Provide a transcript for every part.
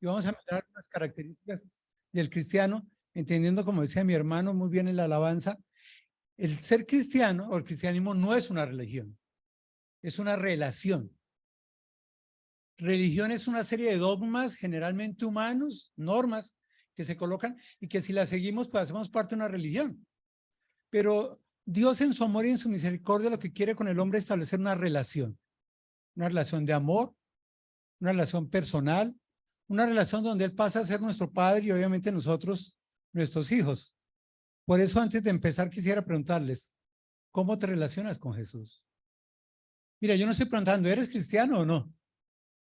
y vamos a mirar unas características del cristiano, entendiendo, como decía mi hermano muy bien en la alabanza, el ser cristiano o el cristianismo no es una religión, es una relación. Religión es una serie de dogmas generalmente humanos, normas que se colocan y que si las seguimos pues hacemos parte de una religión. Pero Dios en su amor y en su misericordia lo que quiere con el hombre es establecer una relación de amor, una relación personal, una relación donde Él pasa a ser nuestro Padre y obviamente nosotros, nuestros hijos. Por eso antes de empezar quisiera preguntarles, ¿cómo te relacionas con Jesús? Mira, yo no estoy preguntando, ¿eres cristiano o no?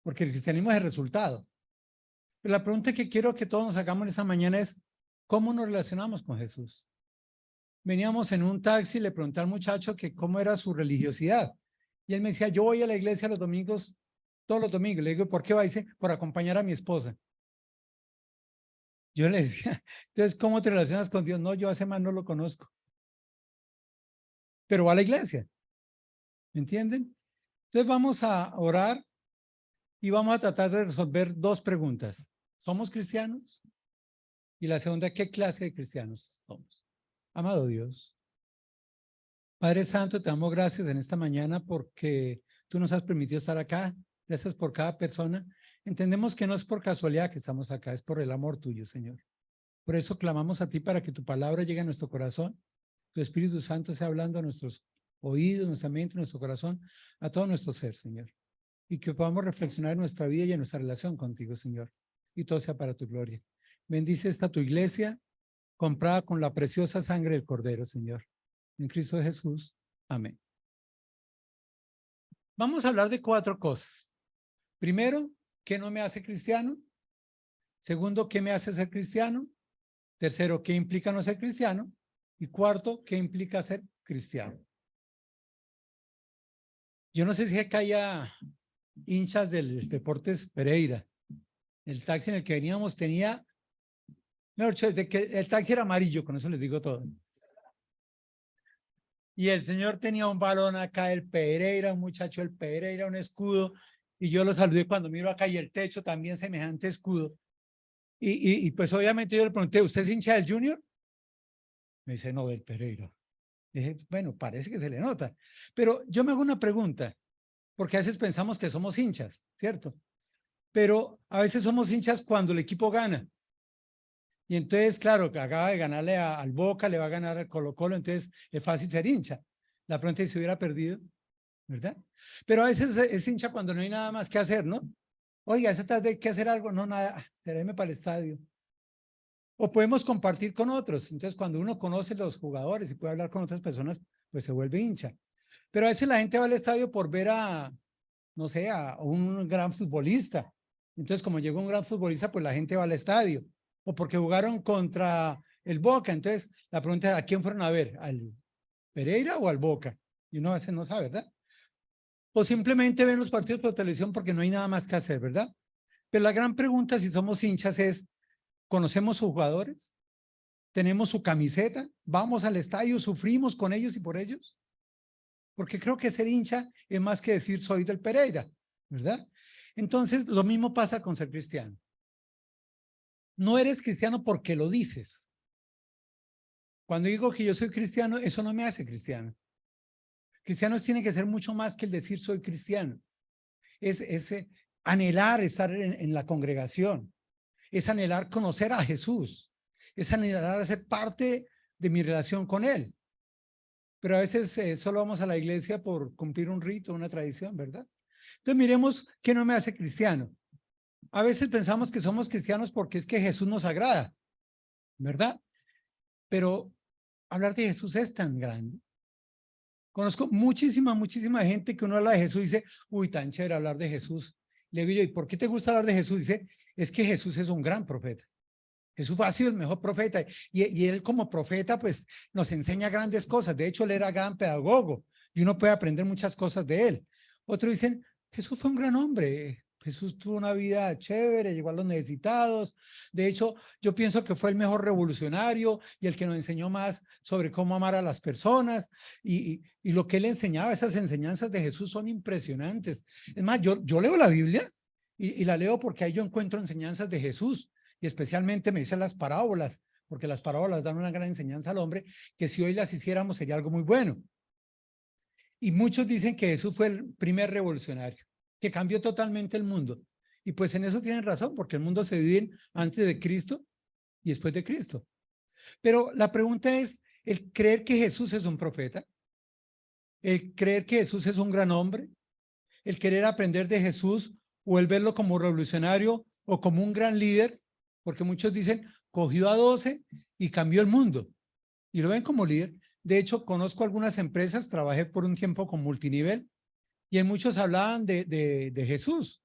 Porque el cristianismo es el resultado. Pero la pregunta que quiero que todos nos hagamos esta mañana es, ¿cómo nos relacionamos con Jesús? Veníamos en un taxi y le pregunté al muchacho que cómo era su religiosidad. Y él me decía, yo voy a la iglesia los domingos, todos los domingos. Le digo, ¿por qué va? Dice, por acompañar a mi esposa. Yo le decía, entonces, ¿cómo te relacionas con Dios? No, yo hace más no lo conozco. Pero va a la iglesia. ¿Me entienden? Entonces vamos a orar y vamos a tratar de resolver dos preguntas. ¿Somos cristianos? Y la segunda, ¿qué clase de cristianos somos? Amado Dios, Padre Santo, te damos gracias en esta mañana porque tú nos has permitido estar acá. Gracias por cada persona. Entendemos que no es por casualidad que estamos acá, es por el amor tuyo, Señor. Por eso clamamos a ti para que tu palabra llegue a nuestro corazón, tu Espíritu Santo sea hablando a nuestros oídos, nuestra mente, nuestro corazón, a todo nuestro ser, Señor. Y que podamos reflexionar en nuestra vida y en nuestra relación contigo, Señor. Y todo sea para tu gloria. Bendice esta tu iglesia, comprada con la preciosa sangre del Cordero, Señor. En Cristo Jesús. Amén. Vamos a hablar de 4 cosas. Primero, ¿qué no me hace cristiano? Segundo, ¿qué me hace ser cristiano? Tercero, ¿qué implica no ser cristiano? Y cuarto, ¿qué implica ser cristiano? Yo no sé si acá haya hinchas del Deportes Pereira. El taxi en el que veníamos tenía, mejor dicho, de que el taxi era amarillo, con eso les digo todo. Y el señor tenía un balón acá, el Pereira, un muchacho del Pereira, un escudo, y yo lo saludé cuando miro acá y el techo también semejante escudo. Y pues obviamente yo le pregunté, ¿usted es hincha del Junior? Me dice, no, del Pereira. Dije, bueno, parece que se le nota. Pero yo me hago una pregunta, porque a veces pensamos que somos hinchas, ¿cierto? Pero a veces somos hinchas cuando el equipo gana. Y entonces, claro, que acaba de ganarle al Boca, le va a ganar al Colo-Colo, entonces es fácil ser hincha. La pregunta es si hubiera perdido, ¿verdad? Pero a veces es hincha cuando no hay nada más que hacer, ¿no? Oiga, esa tarde hay que hacer algo, no, nada, seré para el estadio. O podemos compartir con otros. Entonces, cuando uno conoce los jugadores y puede hablar con otras personas, pues se vuelve hincha. Pero a veces la gente va al estadio por ver a, no sé, a un gran futbolista. Entonces, como llegó un gran futbolista, pues la gente va al estadio. O porque jugaron contra el Boca. Entonces, la pregunta es, ¿a quién fueron a ver? ¿Al Pereira o al Boca? Y uno a veces no sabe, ¿verdad? O simplemente ven los partidos por televisión porque no hay nada más que hacer, ¿verdad? Pero la gran pregunta si somos hinchas es, ¿conocemos sus jugadores? ¿Tenemos su camiseta? ¿Vamos al estadio? ¿Sufrimos con ellos y por ellos? Porque creo que ser hincha es más que decir soy del Pereira, ¿verdad? Entonces, lo mismo pasa con ser cristiano. No eres cristiano porque lo dices. Cuando digo que yo soy cristiano, eso no me hace cristiano. Cristianos tienen que ser mucho más que el decir soy cristiano. Es anhelar estar en la congregación. Es anhelar conocer a Jesús. Es anhelar ser parte de mi relación con Él. Pero a veces solo vamos a la iglesia por cumplir un rito, una tradición, ¿verdad? Entonces miremos qué no me hace cristiano. A veces pensamos que somos cristianos porque es que Jesús nos agrada, ¿verdad? Pero hablar de Jesús es tan grande. Conozco muchísima gente que uno habla de Jesús y dice, uy, tan chévere hablar de Jesús. Le digo yo, ¿y por qué te gusta hablar de Jesús? Dice, es que Jesús es un gran profeta. Jesús ha sido el mejor profeta y él como profeta pues nos enseña grandes cosas. De hecho, él era gran pedagogo y uno puede aprender muchas cosas de él. Otros dicen, Jesús fue un gran hombre. Jesús tuvo una vida chévere, llegó a los necesitados. De hecho, yo pienso que fue el mejor revolucionario y el que nos enseñó más sobre cómo amar a las personas. Y lo que él enseñaba, esas enseñanzas de Jesús son impresionantes. Es más, yo leo la Biblia y la leo porque ahí yo encuentro enseñanzas de Jesús, y especialmente me dicen las parábolas, porque las parábolas dan una gran enseñanza al hombre, que si hoy las hiciéramos sería algo muy bueno. Y muchos dicen que Jesús fue el primer revolucionario, que cambió totalmente el mundo. Y pues en eso tienen razón, porque el mundo se divide antes de Cristo y después de Cristo. Pero la pregunta es, ¿el creer que Jesús es un profeta? ¿El creer que Jesús es un gran hombre? ¿El querer aprender de Jesús o el verlo como revolucionario o como un gran líder? Porque muchos dicen, cogió a 12 y cambió el mundo. Y lo ven como líder. De hecho, conozco algunas empresas, trabajé por un tiempo con multinivel y en muchos hablaban de Jesús.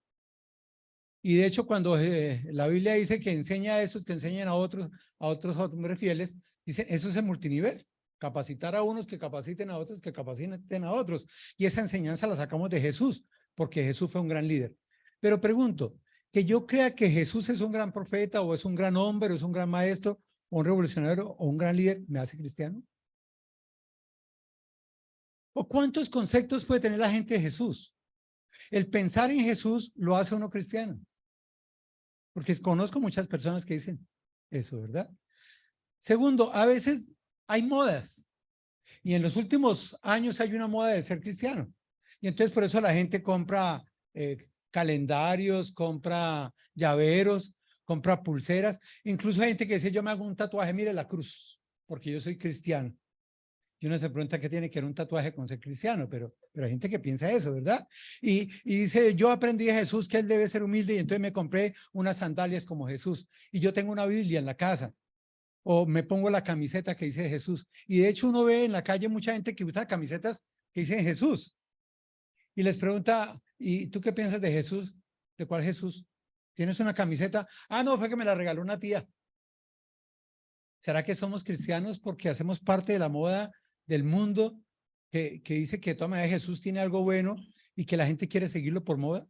Y de hecho, cuando la Biblia dice que enseña a esos que enseñan a otros hombres fieles, dice, eso es el multinivel. Capacitar a unos que capaciten a otros, que capaciten a otros. Y esa enseñanza la sacamos de Jesús, porque Jesús fue un gran líder. Pero pregunto, que yo crea que Jesús es un gran profeta, o es un gran hombre, o es un gran maestro, o un revolucionario, o un gran líder, ¿me hace cristiano? ¿O cuántos conceptos puede tener la gente de Jesús? El pensar en Jesús lo hace uno cristiano. Porque conozco muchas personas que dicen eso, ¿verdad? Segundo, a veces hay modas. Y en los últimos años hay una moda de ser cristiano. Y entonces por eso la gente compra calendarios, compra llaveros, compra pulseras. Incluso hay gente que dice, yo me hago un tatuaje, mire la cruz, porque yo soy cristiano. Y uno se pregunta qué tiene que ver un tatuaje con ser cristiano, pero hay gente que piensa eso, ¿verdad? Y dice, yo aprendí de Jesús que él debe ser humilde y entonces me compré unas sandalias como Jesús. Y yo tengo una Biblia en la casa. O me pongo la camiseta que dice Jesús. Y de hecho uno ve en la calle mucha gente que usa camisetas que dicen Jesús. Y les pregunta, ¿y tú qué piensas de Jesús? ¿De cuál Jesús? ¿Tienes una camiseta? Ah, no, fue que me la regaló una tía. ¿Será que somos cristianos porque hacemos parte de la moda del mundo que dice que de todas maneras Jesús tiene algo bueno y que la gente quiere seguirlo por moda?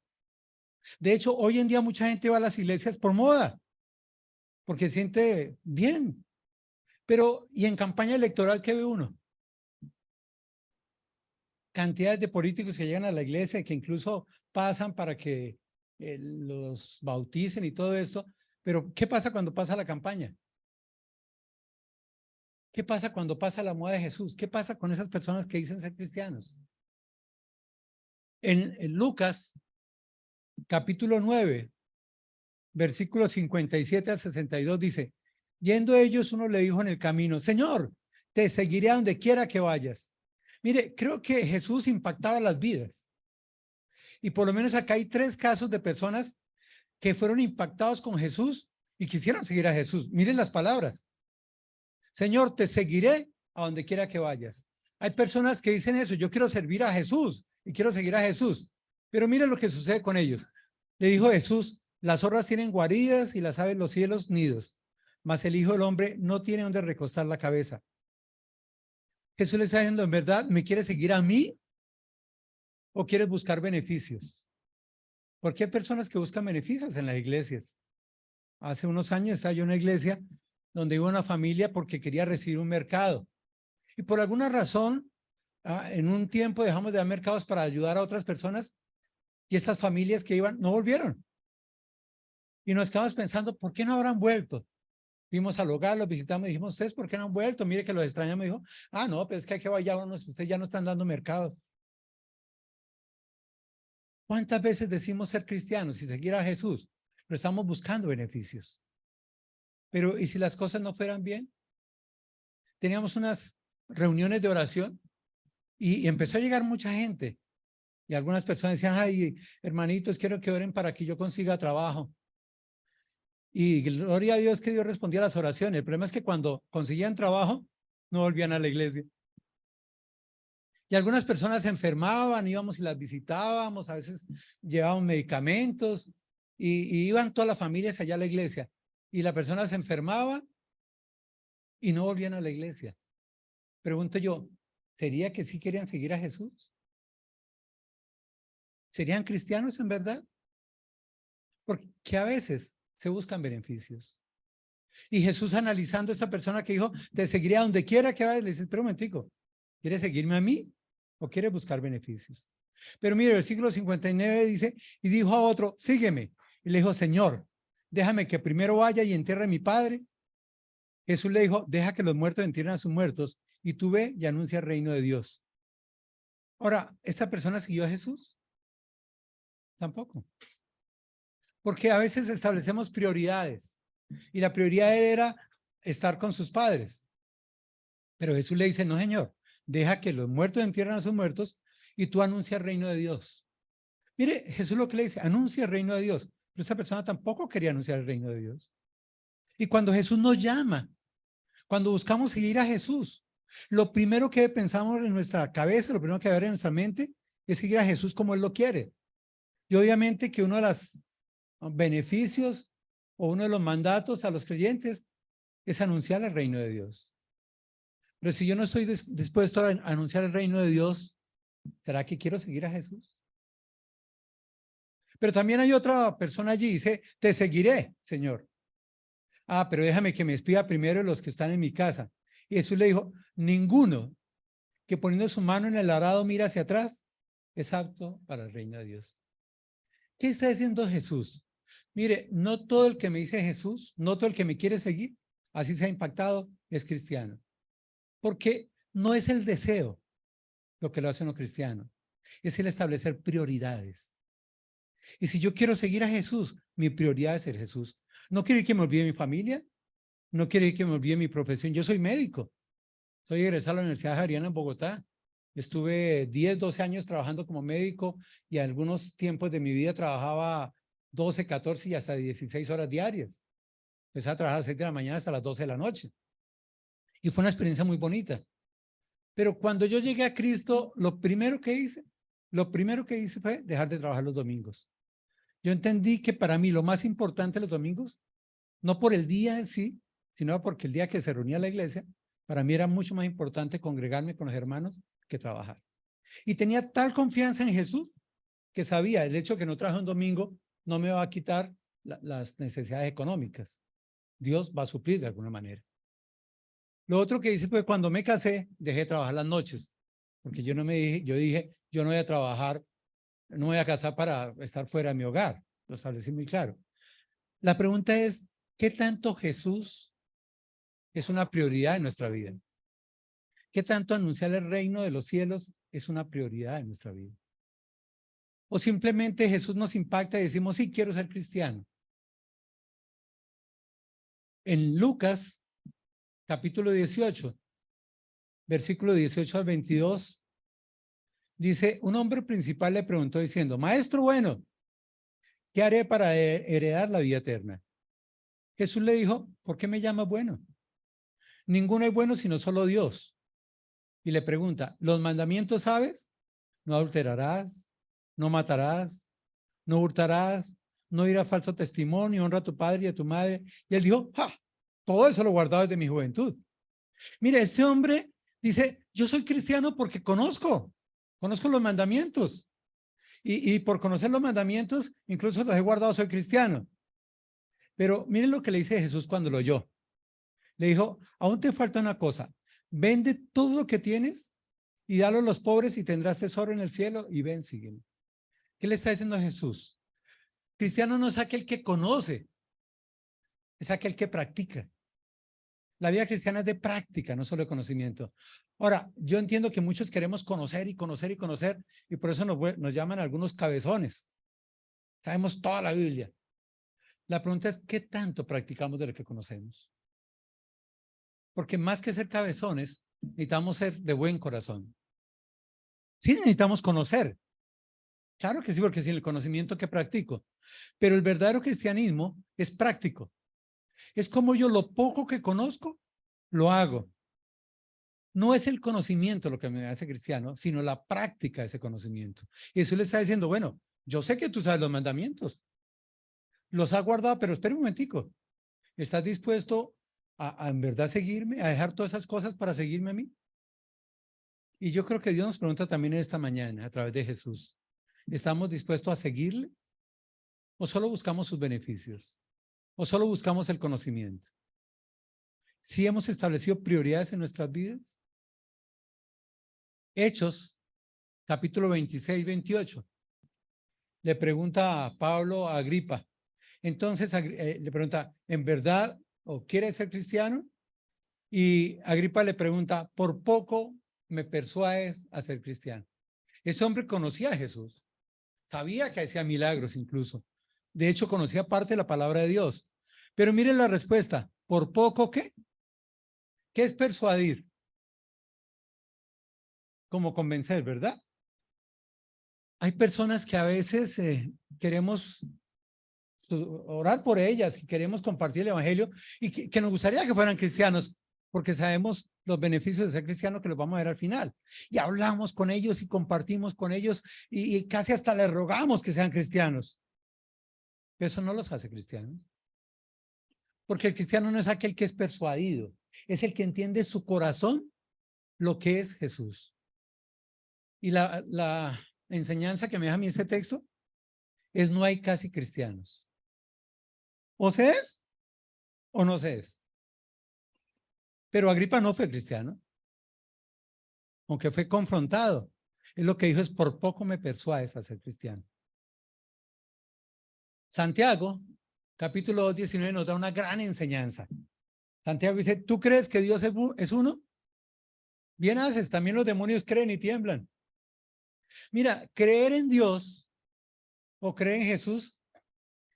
De hecho, hoy en día mucha gente va a las iglesias por moda, porque siente bien. Pero, ¿y en campaña electoral qué ve uno? Cantidades de políticos que llegan a la iglesia, que incluso pasan para que los bauticen y todo esto. Pero, ¿qué pasa cuando pasa la campaña? ¿Qué pasa cuando pasa la moda de Jesús? ¿Qué pasa con esas personas que dicen ser cristianos? En Lucas, capítulo 9, versículos 57 al 62, dice, yendo ellos, uno le dijo en el camino, Señor, te seguiré a donde quiera que vayas. Mire, creo que Jesús impactaba las vidas. Y por lo menos acá hay 3 casos de personas que fueron impactados con Jesús y quisieron seguir a Jesús. Miren las palabras. Señor, te seguiré a donde quiera que vayas. Hay personas que dicen eso, yo quiero servir a Jesús y quiero seguir a Jesús. Pero miren lo que sucede con ellos. Le dijo Jesús, las zorras tienen guaridas y las aves los cielos nidos, mas el Hijo del Hombre no tiene donde recostar la cabeza. Jesús le está diciendo, ¿en verdad me quieres seguir a mí o quieres buscar beneficios? Porque hay personas que buscan beneficios en las iglesias. Hace unos años estaba yo en una iglesia donde iba una familia porque quería recibir un mercado. Y por alguna razón, en un tiempo dejamos de dar mercados para ayudar a otras personas y estas familias que iban no volvieron. Y nos quedamos pensando, ¿por qué no habrán vuelto? Fuimos al hogar, los visitamos y dijimos, ¿ustedes por qué no han vuelto? Mire que los extrañamos. Me dijo, no, pero es que hay que vayámonos, ustedes ya no están dando mercado. ¿Cuántas veces decimos ser cristianos y seguir a Jesús? Pero estamos buscando beneficios. Pero, ¿y si las cosas no fueran bien? Teníamos unas reuniones de oración y empezó a llegar mucha gente. Y algunas personas decían, ay, hermanitos, quiero que oren para que yo consiga trabajo. Y gloria a Dios que Dios respondía a las oraciones. El problema es que cuando conseguían trabajo, no volvían a la iglesia. Y algunas personas se enfermaban, íbamos y las visitábamos, a veces llevaban medicamentos y iban todas las familias allá a la iglesia. Y la persona se enfermaba y no volvían a la iglesia. Pregunto yo, ¿sería que sí querían seguir a Jesús? ¿Serían cristianos en verdad? Porque a veces se buscan beneficios. Y Jesús analizando a esta persona que dijo, te seguiré a donde quiera que vayas, le dice, pero un momentico, ¿quieres seguirme a mí o quieres buscar beneficios? Pero mire, el versículo 59 dice, y dijo a otro, sígueme. Y le dijo, Señor, déjame que primero vaya y entierre a mi padre. Jesús le dijo, deja que los muertos entierren a sus muertos y tú ve y anuncia el reino de Dios. Ahora, ¿esta persona siguió a Jesús? Tampoco. Porque a veces establecemos prioridades y la prioridad era estar con sus padres. Pero Jesús le dice, no, Señor, deja que los muertos entierren a sus muertos y tú anuncia el reino de Dios. Mire, Jesús lo que le dice, anuncia el reino de Dios. Pero esta persona tampoco quería anunciar el reino de Dios. Y cuando Jesús nos llama, cuando buscamos seguir a Jesús, lo primero que pensamos en nuestra cabeza, lo primero que va a haber en nuestra mente es seguir a Jesús como Él lo quiere. Y obviamente que uno de los beneficios o uno de los mandatos a los creyentes es anunciar el reino de Dios. Pero si yo no estoy dispuesto a anunciar el reino de Dios, ¿será que quiero seguir a Jesús? Pero también hay otra persona allí, dice, te seguiré, Señor. Ah, pero déjame que me despida primero los que están en mi casa. Y Jesús le dijo, ninguno que poniendo su mano en el arado mira hacia atrás es apto para el reino de Dios. ¿Qué está diciendo Jesús? Mire, no todo el que me dice Jesús, no todo el que me quiere seguir, así se ha impactado, es cristiano. Porque no es el deseo lo que lo hace uno cristiano, es el establecer prioridades. Y si yo quiero seguir a Jesús, mi prioridad es ser Jesús. No quiero que me olvide mi familia, no quiero que me olvide mi profesión. Yo soy médico, soy egresado a la Universidad Javeriana en Bogotá. Estuve 10, 12 años trabajando como médico y algunos tiempos de mi vida trabajaba 12, 14 y hasta 16 horas diarias. Empecé a trabajar a las 6 de la mañana hasta las 12 de la noche. Y fue una experiencia muy bonita. Pero cuando yo llegué a Cristo, lo primero que hice fue dejar de trabajar los domingos. Yo entendí que para mí lo más importante los domingos, no por el día en sí, sino porque el día que se reunía la iglesia, para mí era mucho más importante congregarme con los hermanos que trabajar. Y tenía tal confianza en Jesús que sabía el hecho de que no trabaje un domingo no me va a quitar las necesidades económicas. Dios va a suplir de alguna manera. Lo otro que hice fue cuando me casé, dejé de trabajar las noches, porque yo dije, yo no voy a trabajar, no voy a casar para estar fuera de mi hogar. Lo establecí muy claro. La pregunta es, ¿qué tanto Jesús es una prioridad en nuestra vida? ¿Qué tanto anunciar el reino de los cielos es una prioridad en nuestra vida? O simplemente Jesús nos impacta y decimos, sí, quiero ser cristiano. En Lucas, capítulo 18, versículo 18 al 22, dice, un hombre principal le preguntó diciendo, maestro bueno, ¿qué haré para heredar la vida eterna? Jesús le dijo, ¿por qué me llamas bueno? Ninguno es bueno sino solo Dios. Y le pregunta, ¿los mandamientos sabes? No adulterarás, no matarás, no hurtarás, no dirás falso testimonio, honra a tu padre y a tu madre. Y él dijo, ¡ja! Todo eso lo he guardado desde mi juventud. Mire, ese hombre dice, yo soy cristiano porque conozco los mandamientos. Y por conocer los mandamientos, incluso los he guardado, soy cristiano. Pero miren lo que le dice Jesús cuando lo oyó. Le dijo, aún te falta una cosa, vende todo lo que tienes y dalo a los pobres y tendrás tesoro en el cielo y ven, sígueme. ¿Qué le está diciendo a Jesús? Cristiano no es aquel que conoce, es aquel que practica. La vida cristiana es de práctica, no solo de conocimiento. Ahora, yo entiendo que muchos queremos conocer y conocer y conocer, y por eso nos llaman algunos cabezones. Sabemos toda la Biblia. La pregunta es, ¿qué tanto practicamos de lo que conocemos? Porque más que ser cabezones, necesitamos ser de buen corazón. Sí necesitamos conocer. Claro que sí, porque sin el conocimiento que practico. Pero el verdadero cristianismo es práctico. Es como yo lo poco que conozco, lo hago. No es el conocimiento lo que me hace cristiano, sino la práctica de ese conocimiento. Y eso le está diciendo, bueno, yo sé que tú sabes los mandamientos. Los has guardado, pero espera un momentico. ¿Estás dispuesto a en verdad seguirme, a dejar todas esas cosas para seguirme a mí? Y yo creo que Dios nos pregunta también esta mañana a través de Jesús. ¿Estamos dispuestos a seguirle? ¿O solo buscamos sus beneficios? ¿O solo buscamos el conocimiento? ¿Sí hemos establecido prioridades en nuestras vidas? Hechos, capítulo 26, 28. Le pregunta a Pablo a Agripa. Entonces le pregunta, ¿en verdad o quieres ser cristiano? Y Agripa le pregunta, por poco me persuades a ser cristiano. Ese hombre conocía a Jesús, sabía que hacía milagros incluso. De hecho, conocía parte de la palabra de Dios. Pero miren la respuesta, ¿por poco qué? ¿Qué es persuadir? Como convencer, ¿verdad? Hay personas que a veces queremos orar por ellas, que queremos compartir el evangelio y que nos gustaría que fueran cristianos, porque sabemos los beneficios de ser cristiano que los vamos a ver al final. Y hablamos con ellos y compartimos con ellos y casi hasta les rogamos que sean cristianos. Eso no los hace cristianos. Porque el cristiano no es aquel que es persuadido, es el que entiende su corazón lo que es Jesús. Y la enseñanza que me deja a mí este texto es: no hay casi cristianos. O se es o no se es. Pero Agripa no fue cristiano, aunque fue confrontado. Él lo que dijo es: por poco me persuades a ser cristiano. Santiago, capítulo 2, 19, nos da una gran enseñanza. Santiago dice: ¿tú crees que Dios es uno? Bien haces, también los demonios creen y tiemblan. Mira, creer en Dios o creer en Jesús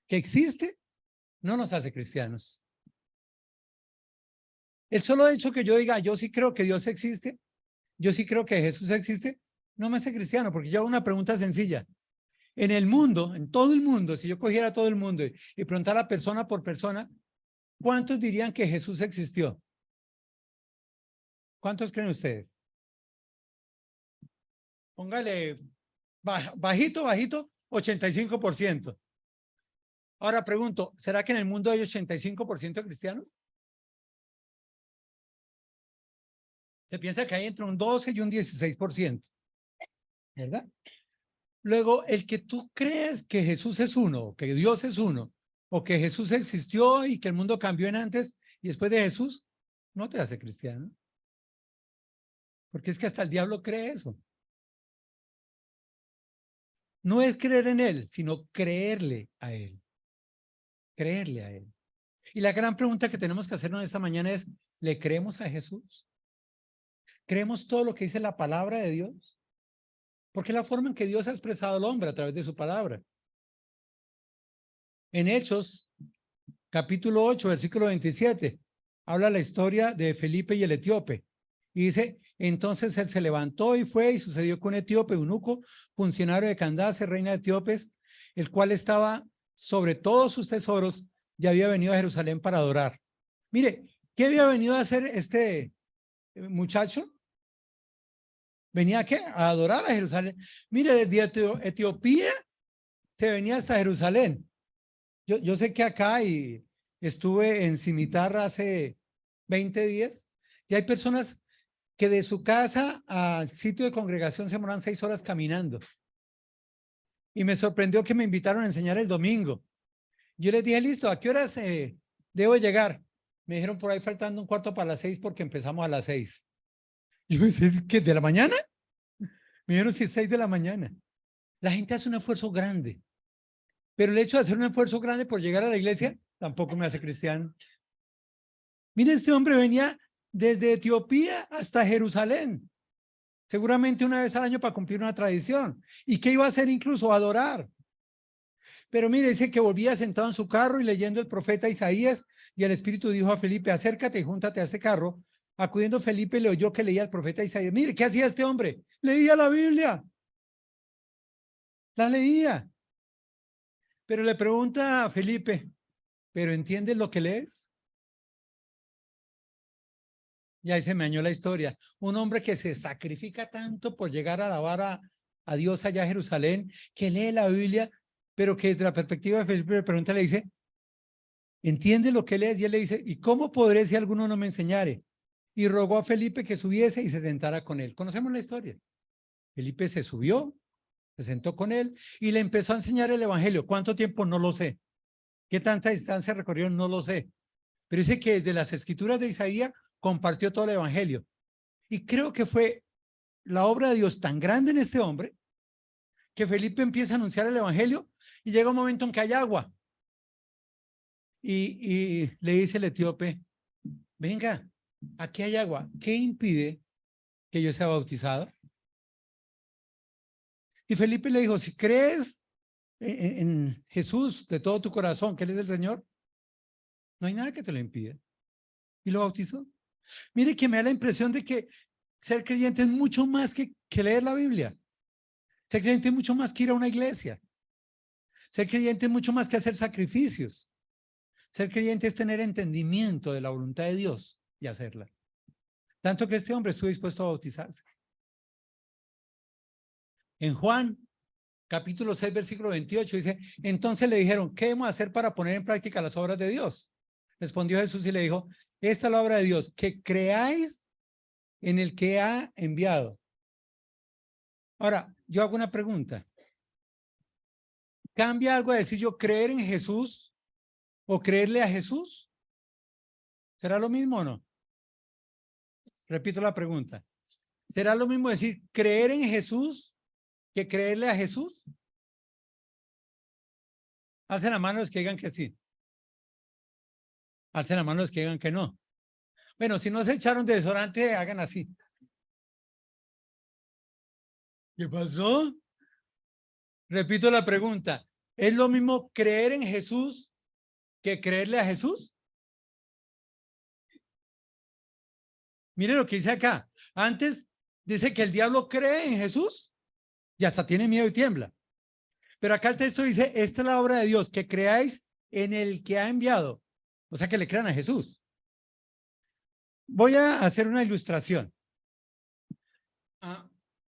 que existe no nos hace cristianos. El solo hecho que yo diga, yo sí creo que Dios existe, yo sí creo que Jesús existe, no me hace cristiano, porque yo hago una pregunta sencilla. En el mundo, en todo el mundo, si yo cogiera a todo el mundo y preguntara persona por persona, ¿cuántos dirían que Jesús existió? ¿Cuántos creen ustedes? Póngale bajito, bajito, 85%. Ahora pregunto, ¿será que en el mundo hay 85% cristianos? Se piensa que hay entre un 12 y un 16%, ¿verdad? Luego, el que tú crees que Jesús es uno, que Dios es uno, o que Jesús existió y que el mundo cambió en antes y después de Jesús, no te hace cristiano. Porque es que hasta el diablo cree eso. No es creer en él, sino creerle a él. Creerle a él. Y la gran pregunta que tenemos que hacernos esta mañana es: ¿le creemos a Jesús? ¿Creemos todo lo que dice la palabra de Dios? Porque es la forma en que Dios ha expresado al hombre a través de su palabra. En Hechos, capítulo 8, versículo 27, habla la historia de Felipe y el etíope. Y dice: entonces él se levantó y fue, y sucedió con un etíope eunuco, funcionario de Candace, reina de etíopes, el cual estaba sobre todos sus tesoros y había venido a Jerusalén para adorar. Mire, ¿qué había venido a hacer este muchacho? ¿Venía a qué? A adorar a Jerusalén. Mire, desde Etiopía se venía hasta Jerusalén. Yo sé que acá y estuve en Cimitarra hace 20 días, y hay personas que de su casa al sitio de congregación se demoran 6 horas caminando. Y me sorprendió que me invitaron a enseñar el domingo. Yo les dije: listo, ¿a qué horas debo llegar? Me dijeron: por ahí faltando un cuarto para las 6 porque empezamos a las 6. Yo decía: ¿qué, de la mañana? Me dijeron: sí, 6 de la mañana. La gente hace un esfuerzo grande, pero el hecho de hacer un esfuerzo grande por llegar a la iglesia tampoco me hace cristiano. Mire, este hombre venía desde Etiopía hasta Jerusalén, seguramente una vez al año para cumplir una tradición. ¿Y qué iba a hacer? Incluso adorar. Pero mire, dice que volvía sentado en su carro y leyendo el profeta Isaías, y el Espíritu dijo a Felipe: acércate y júntate a este carro. Acudiendo Felipe, le oyó que leía el profeta Isaías. Mire, ¿qué hacía este hombre? Leía la Biblia. La leía. Pero le pregunta a Felipe: ¿pero entiendes lo que lees? Y ahí se me añó la historia. Un hombre que se sacrifica tanto por llegar a alabar a Dios allá a Jerusalén, que lee la Biblia, pero que desde la perspectiva de Felipe le pregunta, le dice: ¿entiende lo que lees? Y él le dice: ¿y cómo podré si alguno no me enseñare? Y rogó a Felipe que subiese y se sentara con él. Conocemos la historia. Felipe se subió, se sentó con él y le empezó a enseñar el evangelio. ¿Cuánto tiempo? No lo sé. ¿Qué tanta distancia recorrió? No lo sé. Pero dice que desde las escrituras de Isaías compartió todo el evangelio. Y creo que fue la obra de Dios tan grande en este hombre que Felipe empieza a anunciar el evangelio y llega un momento en que hay agua. Y le dice el etíope, venga, aquí hay agua. ¿Qué impide que yo sea bautizado? Y Felipe le dijo, si crees en Jesús de todo tu corazón, que Él es el Señor, no hay nada que te lo impida. Y lo bautizó. Mire que me da la impresión de que ser creyente es mucho más que leer la Biblia. Ser creyente es mucho más que ir a una iglesia. Ser creyente es mucho más que hacer sacrificios. Ser creyente es tener entendimiento de la voluntad de Dios y hacerla. Tanto que este hombre estuvo dispuesto a bautizarse. En Juan, capítulo 6, versículo 28, dice, entonces le dijeron, ¿qué debemos hacer para poner en práctica las obras de Dios? Respondió Jesús y le dijo, esta es la obra de Dios, que creáis en el que ha enviado. Ahora, yo hago una pregunta. ¿Cambia algo a decir yo creer en Jesús o creerle a Jesús? ¿Será lo mismo o no? Repito la pregunta. ¿Será lo mismo decir creer en Jesús que creerle a Jesús? Alcen la mano los que digan que sí. Alcen la mano los que digan que no. Bueno, si no se echaron desodorante, hagan así. ¿Qué pasó? Repito la pregunta. ¿Es lo mismo creer en Jesús que creerle a Jesús? Miren lo que dice acá. Antes dice que el diablo cree en Jesús y hasta tiene miedo y tiembla. Pero acá el texto dice, esta es la obra de Dios, que creáis en el que ha enviado. O sea, que le crean a Jesús. Voy a hacer una ilustración.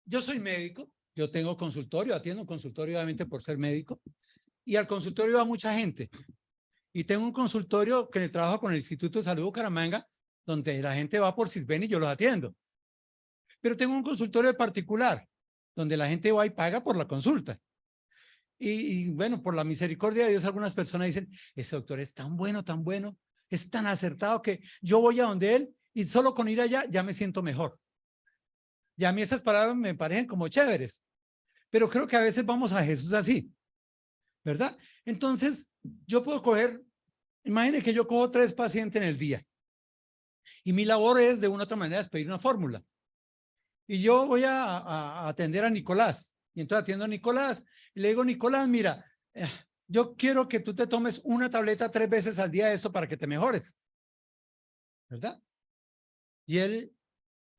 Yo soy médico, yo tengo consultorio, atiendo un consultorio obviamente por ser médico, y al consultorio va mucha gente. Y tengo un consultorio que trabajo con el Instituto de Salud Bucaramanga, donde la gente va por CISBEN y yo los atiendo. Pero tengo un consultorio particular, donde la gente va y paga por la consulta. Y bueno, por la misericordia de Dios, algunas personas dicen, ese doctor es tan bueno, es tan acertado que yo voy a donde él y solo con ir allá ya me siento mejor. Y a mí esas palabras me parecen como chéveres, pero creo que a veces vamos a Jesús así, ¿verdad? Entonces, yo puedo coger, imagine que yo cojo 3 pacientes en el día y mi labor es de una u otra manera es pedir una fórmula. Y yo voy a atender a Nicolás. Y entonces atiendo a Nicolás y le digo, Nicolás, mira, yo quiero que tú te tomes una tableta 3 veces al día de esto para que te mejores. ¿Verdad? Y él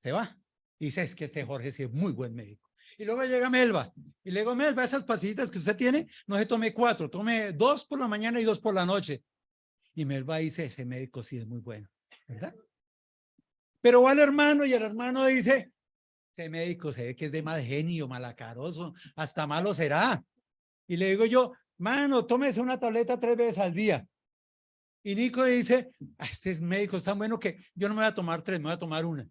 se va. Y dice, es que este Jorge sí es muy buen médico. Y luego llega Melba. Y le digo, Melba, esas pastillitas que usted tiene, no se tome 4, tome 2 por la mañana y 2 por la noche. Y Melba dice, ese médico sí es muy bueno. ¿Verdad? Pero va al hermano y el hermano dice, ese médico se ve que es de mal genio, malacaroso, hasta malo será. Y le digo yo, mano, tómese una tableta 3 veces al día. Y Nico dice, este médico es tan bueno que yo no me voy a tomar 3, me voy a tomar una.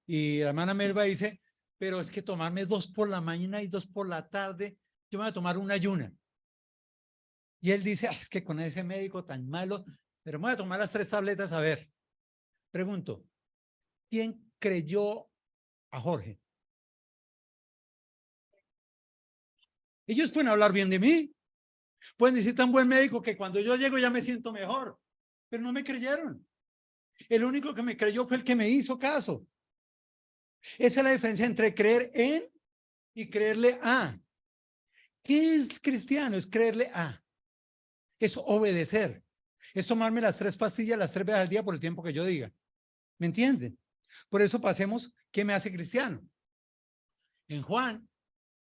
Y la hermana Melba dice, pero es que tomarme 2 por la mañana y 2 por la tarde, yo me voy a tomar una y una. Y él dice, es que con ese médico tan malo, pero me voy a tomar las 3 tabletas a ver. Pregunto, ¿quién creyó a Jorge? Ellos pueden hablar bien de mí, pueden decir tan buen médico que cuando yo llego ya me siento mejor, pero no me creyeron. El único que me creyó fue el que me hizo caso. Esa es la diferencia entre creer en y creerle a. ¿Qué es cristiano? Es creerle a. Es obedecer. Es tomarme las 3 pastillas las 3 veces al día por el tiempo que yo diga. ¿Me entienden? Por eso pasemos, ¿qué me hace cristiano? En Juan,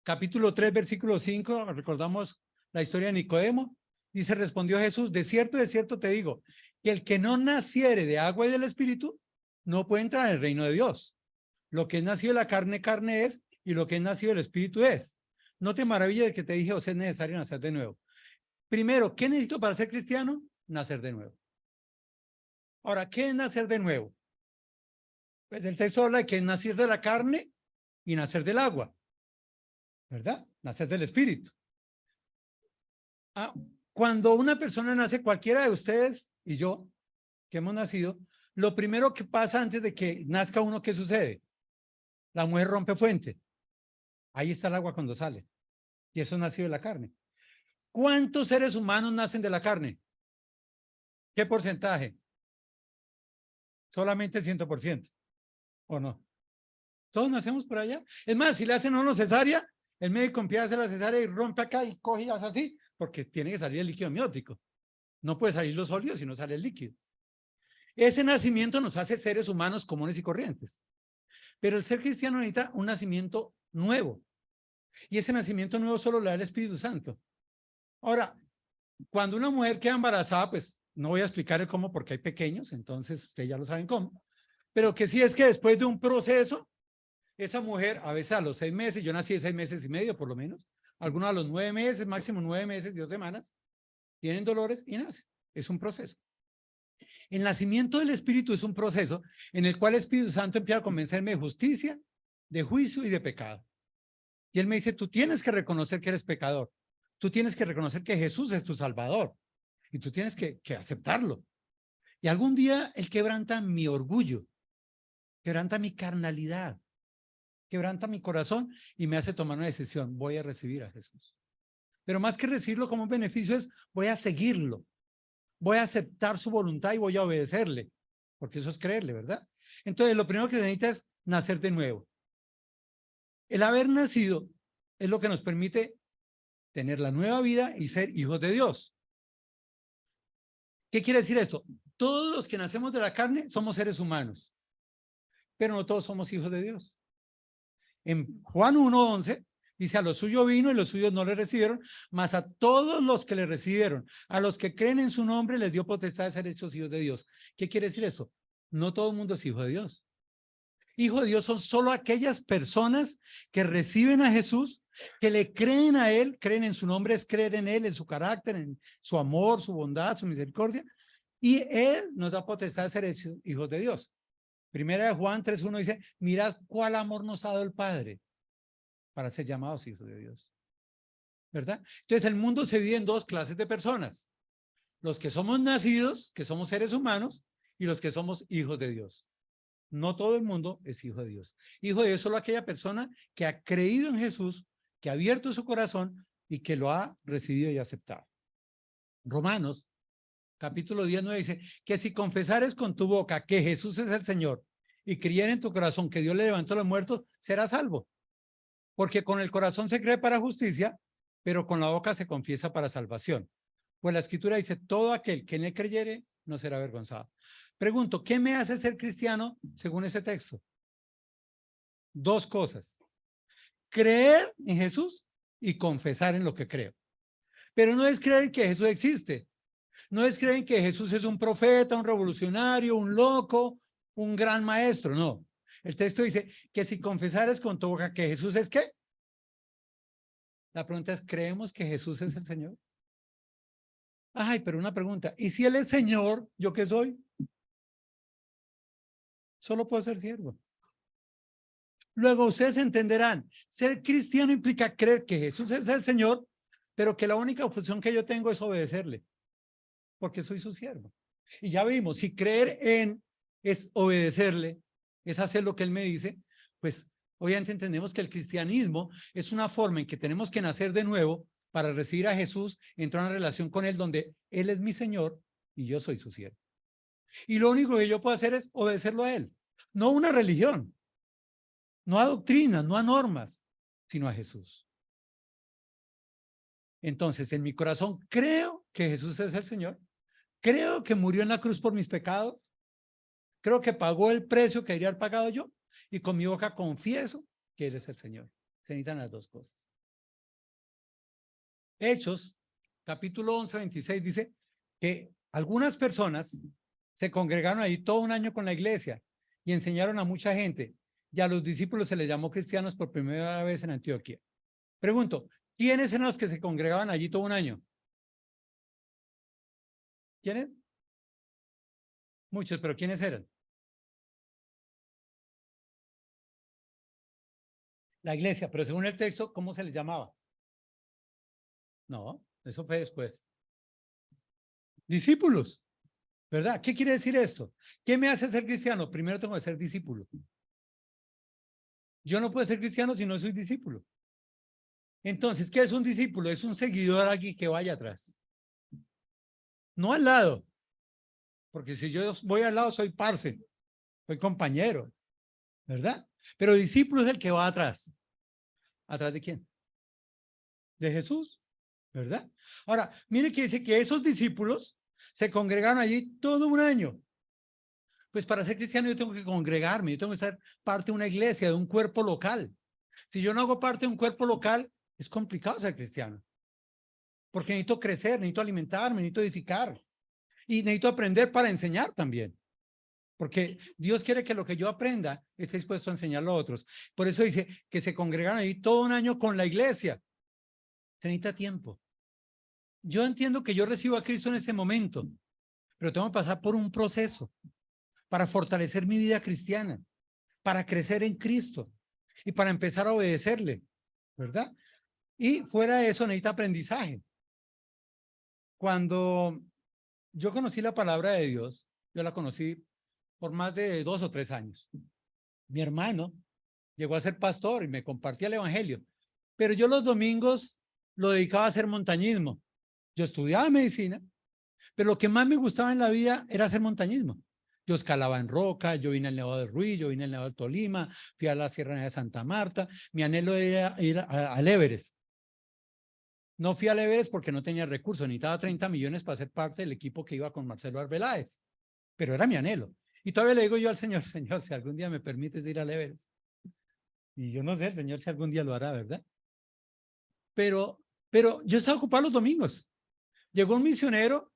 capítulo 3, versículo 5, recordamos la historia de Nicodemo. Dice, respondió Jesús, de cierto te digo, que el que no naciere de agua y del Espíritu, no puede entrar en el reino de Dios. Lo que es nacido de la carne, carne es, y lo que es nacido del Espíritu es. No te maravilles de que te dije, o sea, es necesario nacer de nuevo. Primero, ¿qué necesito para ser cristiano? Nacer de nuevo. Ahora, ¿qué es nacer de nuevo? Pues el texto habla de que es nacer de la carne y nacer del agua, ¿verdad? Nacer del Espíritu. Cuando una persona nace, cualquiera de ustedes y yo, que hemos nacido, lo primero que pasa antes de que nazca uno, ¿qué sucede? La mujer rompe fuente. Ahí está el agua cuando sale. Y eso nació de la carne. ¿Cuántos seres humanos nacen de la carne? ¿Qué porcentaje? Solamente 100%. ¿O no? Todos nacemos por allá. Es más, si le hacen a uno cesárea, el médico empieza a hacer la cesárea y rompe acá y coge y hace así, porque tiene que salir el líquido amniótico. No puede salir los sólidos si no sale el líquido. Ese nacimiento nos hace seres humanos comunes y corrientes. Pero el ser cristiano necesita un nacimiento nuevo. Y ese nacimiento nuevo solo le da el Espíritu Santo. Ahora, cuando una mujer queda embarazada, pues no voy a explicar el cómo porque hay pequeños, entonces ustedes ya lo saben cómo. Pero que sí es que después de un proceso, esa mujer, a veces a los 6 meses, yo nací de 6 meses y medio por lo menos, algunos a los 9 meses, máximo 9 meses, 2 semanas, tienen dolores y nacen. Es un proceso. El nacimiento del Espíritu es un proceso en el cual el Espíritu Santo empieza a convencerme de justicia, de juicio y de pecado. Y él me dice, tú tienes que reconocer que eres pecador. Tú tienes que reconocer que Jesús es tu Salvador. Y tú tienes que aceptarlo. Y algún día él quebranta mi orgullo, quebranta mi carnalidad, quebranta mi corazón y me hace tomar una decisión. Voy a recibir a Jesús. Pero más que recibirlo como un beneficio es, voy a seguirlo. Voy a aceptar su voluntad y voy a obedecerle. Porque eso es creerle, ¿verdad? Entonces, lo primero que se necesita es nacer de nuevo. El haber nacido es lo que nos permite tener la nueva vida y ser hijos de Dios. ¿Qué quiere decir esto? Todos los que nacemos de la carne somos seres humanos, pero no todos somos hijos de Dios. En Juan 1:11 dice, a los suyos vino y los suyos no le recibieron, mas a todos los que le recibieron, a los que creen en su nombre, les dio potestad de ser hechos hijos de Dios. ¿Qué quiere decir esto? No todo el mundo es hijo de Dios. Hijo de Dios son solo aquellas personas que reciben a Jesús, que le creen a Él, creen en su nombre, es creer en Él, en su carácter, en su amor, su bondad, su misericordia, y Él nos da potestad de ser hijos de Dios. Primera de Juan 3:1 dice, mirad cuál amor nos ha dado el Padre para ser llamados hijos de Dios. ¿Verdad? Entonces el mundo se divide en dos clases de personas. Los que somos nacidos, que somos seres humanos, y los que somos hijos de Dios. No todo el mundo es hijo de Dios. Hijo de Dios es solo aquella persona que ha creído en Jesús, que ha abierto su corazón y que lo ha recibido y aceptado. Romanos, capítulo 19 dice que si confesares con tu boca que Jesús es el Señor y creyeres en tu corazón que Dios le levantó a los muertos, serás salvo. Porque con el corazón se cree para justicia, pero con la boca se confiesa para salvación. Pues la Escritura dice, todo aquel que en él creyere no será avergonzado. Pregunto, ¿qué me hace ser cristiano según ese texto? Dos cosas. Creer en Jesús y confesar en lo que creo. Pero no es creer que Jesús existe. No es creer que Jesús es un profeta, un revolucionario, un loco, un gran maestro. No. El texto dice que si confesares con tu boca que Jesús es ¿qué? La pregunta es, ¿creemos que Jesús es el Señor? Ay, pero una pregunta. ¿Y si Él es Señor, yo qué soy? Solo puedo ser siervo. Luego ustedes entenderán, ser cristiano implica creer que Jesús es el Señor, pero que la única función que yo tengo es obedecerle, porque soy su siervo. Y ya vimos, si creer en es obedecerle, es hacer lo que Él me dice, pues obviamente entendemos que el cristianismo es una forma en que tenemos que nacer de nuevo para recibir a Jesús, entrar en una relación con Él donde Él es mi Señor y yo soy su siervo. Y lo único que yo puedo hacer es obedecerlo a Él, no una religión. No a doctrinas, no a normas, sino a Jesús. Entonces, en mi corazón creo que Jesús es el Señor. Creo que murió en la cruz por mis pecados. Creo que pagó el precio que debería haber pagado yo. Y con mi boca confieso que Él es el Señor. Se necesitan las dos cosas. Hechos, capítulo 11:26, dice que algunas personas se congregaron ahí todo un año con la iglesia y enseñaron a mucha gente. Y a los discípulos se les llamó cristianos por primera vez en Antioquía. Pregunto, ¿quiénes eran los que se congregaban allí todo un año? ¿Quiénes? Muchos, pero ¿quiénes eran? La iglesia, pero según el texto, ¿cómo se les llamaba? No, eso fue después. Discípulos, ¿verdad? ¿Qué quiere decir esto? ¿Qué me hace ser cristiano? Primero tengo que ser discípulo. Yo no puedo ser cristiano si no soy discípulo. Entonces, ¿qué es un discípulo? Es un seguidor aquí que vaya atrás. No al lado, porque si yo voy al lado soy parce, soy compañero, ¿verdad? Pero discípulo es el que va atrás. ¿Atrás de quién? De Jesús, ¿verdad? Ahora, mire que dice que esos discípulos se congregaron allí todo un año. Pues para ser cristiano yo tengo que congregarme, yo tengo que ser parte de una iglesia, de un cuerpo local. Si yo no hago parte de un cuerpo local, es complicado ser cristiano. Porque necesito crecer, necesito alimentarme, necesito edificar. Y necesito aprender para enseñar también. Porque Dios quiere que lo que yo aprenda esté dispuesto a enseñarlo a otros. Por eso dice que se congregaron ahí todo un año con la iglesia. Se necesita tiempo. Yo entiendo que yo recibo a Cristo en este momento, pero tengo que pasar por un proceso para fortalecer mi vida cristiana, para crecer en Cristo y para empezar a obedecerle, ¿verdad? Y fuera de eso necesita aprendizaje. Cuando yo conocí la palabra de Dios, yo la conocí por más de 2 o 3 años. Mi hermano llegó a ser pastor y me compartía el evangelio, pero yo los domingos lo dedicaba a hacer montañismo. Yo estudiaba medicina, pero lo que más me gustaba en la vida era hacer montañismo. Yo escalaba en roca, yo vine al Nevado de Ruiz, yo vine al Nevado de Tolima, fui a la Sierra de Santa Marta. Mi anhelo era ir al Everest. No fui al Everest porque no tenía recursos, necesitaba 30 millones para ser parte del equipo que iba con Marcelo Arbeláez, pero era mi anhelo. Y todavía le digo yo al Señor, Señor, si algún día me permites ir al Everest. Y yo no sé, el Señor si algún día lo hará, ¿verdad? Pero yo estaba ocupado los domingos. Llegó un misionero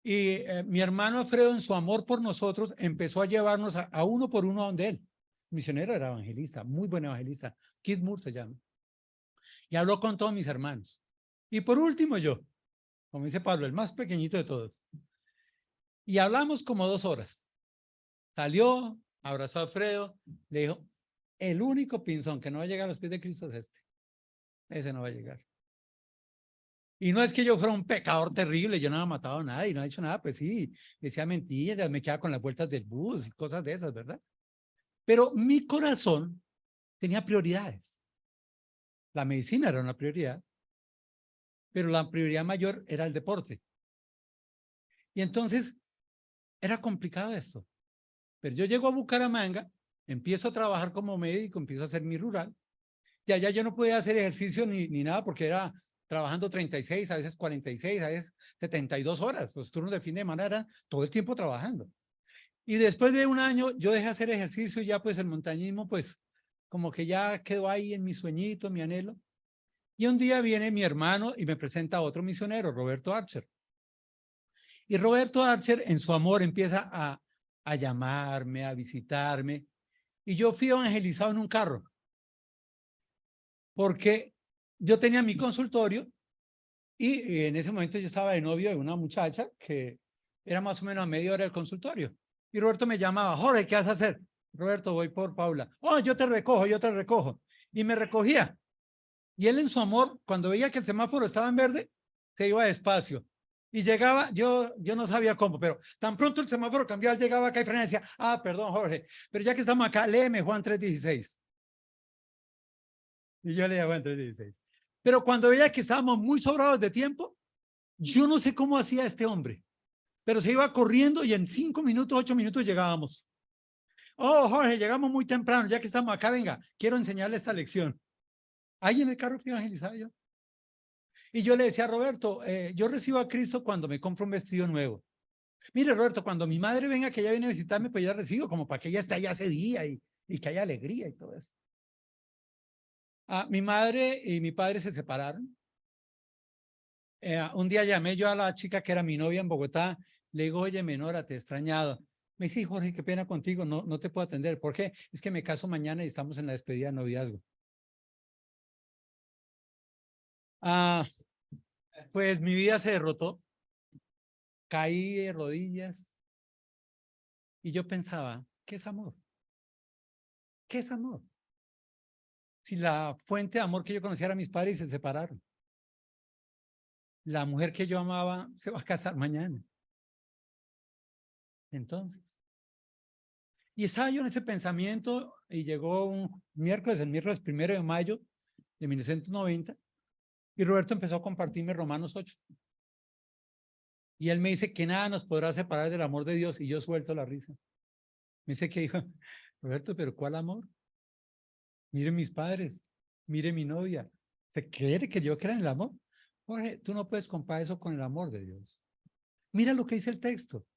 y mi hermano Alfredo, en su amor por nosotros, empezó a llevarnos a uno por uno a donde él. El misionero era evangelista, muy buen evangelista. Keith Moore se llama. Y habló con todos mis hermanos. Y por último yo, como dice Pablo, el más pequeñito de todos. Y hablamos como 2 horas. Salió, abrazó a Alfredo, le dijo, el único pinzón que no va a llegar a los pies de Cristo es este. Ese no va a llegar. Y no es que yo fuera un pecador terrible, yo no había matado a nadie, no he hecho nada, pues sí, decía mentiras, me quedaba con las vueltas del bus y cosas de esas, ¿verdad? Pero mi corazón tenía prioridades. La medicina era una prioridad, pero la prioridad mayor era el deporte. Y entonces era complicado esto. Pero yo llego a Bucaramanga, empiezo a trabajar como médico, empiezo a hacer mi rural, y allá yo no podía hacer ejercicio ni nada porque era trabajando 36, a veces 46, a veces 72 horas. Los turnos de fin de semana eran todo el tiempo trabajando. Y después de un año yo dejé hacer ejercicio y ya pues el montañismo pues como que ya quedó ahí en mi sueñito, mi anhelo. Y un día viene mi hermano y me presenta a otro misionero, Roberto Archer. Y Roberto Archer en su amor empieza a llamarme, a visitarme. Y yo fui evangelizado en un carro. Porque yo tenía mi consultorio y en ese momento yo estaba de novio de una muchacha que era más o menos a media hora del consultorio. Y Roberto me llamaba, Jorge, ¿qué vas a hacer? Roberto, voy por Paula. Oh, yo te recojo, yo te recojo. Y me recogía. Y él en su amor, cuando veía que el semáforo estaba en verde, se iba despacio. Y llegaba, yo no sabía cómo, pero tan pronto el semáforo cambiaba, llegaba acá y frenaba y decía, ah, perdón, Jorge, pero ya que estamos acá, léeme Juan 3:16. Y yo leía Juan 3:16. Pero cuando veía que estábamos muy sobrados de tiempo, yo no sé cómo hacía este hombre, pero se iba corriendo y en 5 minutos, 8 minutos llegábamos. Oh, Jorge, llegamos muy temprano, ya que estamos acá, venga, quiero enseñarle esta lección. Ahí en el carro fui evangelizado yo. Y yo le decía a Roberto, yo recibo a Cristo cuando me compro un vestido nuevo. Mire, Roberto, cuando mi madre venga, que ella viene a visitarme, pues ya recibo, como para que ella esté allá ese día y que haya alegría y todo eso. Mi madre y mi padre se separaron. Un día llamé yo a la chica que era mi novia en Bogotá, le digo, oye, Menora, te he extrañado. Me dice, Jorge, qué pena contigo, no te puedo atender. ¿Por qué? Es que me caso mañana y estamos en la despedida de noviazgo. Ah, pues mi vida se derrotó, caí de rodillas y yo pensaba, ¿qué es amor? ¿Qué es amor? Si la fuente de amor que yo conocía era mis padres y se separaron. La mujer que yo amaba se va a casar mañana. Entonces, Y estaba yo en ese pensamiento y llegó un miércoles, el miércoles 1 de mayo de 1990, y Roberto empezó a compartirme Romanos 8. Y él me dice que nada nos podrá separar del amor de Dios, y yo suelto la risa. Me dice que dijo, Roberto, pero ¿cuál amor? Mire mis padres, mire mi novia. ¿Se quiere que yo crea en el amor? Jorge, tú no puedes comparar eso con el amor de Dios. Mira lo que dice el texto.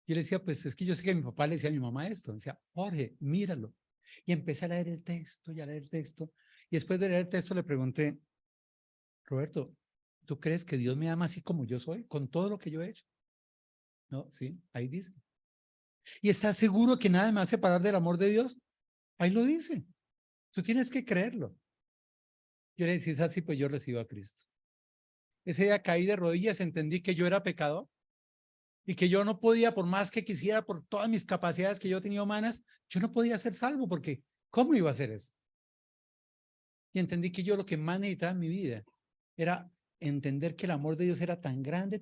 Yo le decía, pues es que yo sé que mi papá le decía a mi mamá esto. Decía, Jorge, míralo. Y empecé a leer el texto y a leer el texto. Y después de leer el texto le pregunté, Roberto, ¿tú crees que Dios me ama así como yo soy, con todo lo que yo he hecho? No, sí, ahí dice. ¿Y estás seguro que nada me va a separar del amor de Dios? Ahí lo dice. Tú tienes que creerlo. Yo le decía, si es así, pues yo recibo a Cristo. Ese día caí de rodillas, entendí que yo era pecador y que yo no podía, por más que quisiera, por todas mis capacidades que yo tenía humanas, yo no podía ser salvo, porque ¿cómo iba a hacer eso? Y entendí que yo lo que más necesitaba en mi vida era entender que el amor de Dios era tan grande,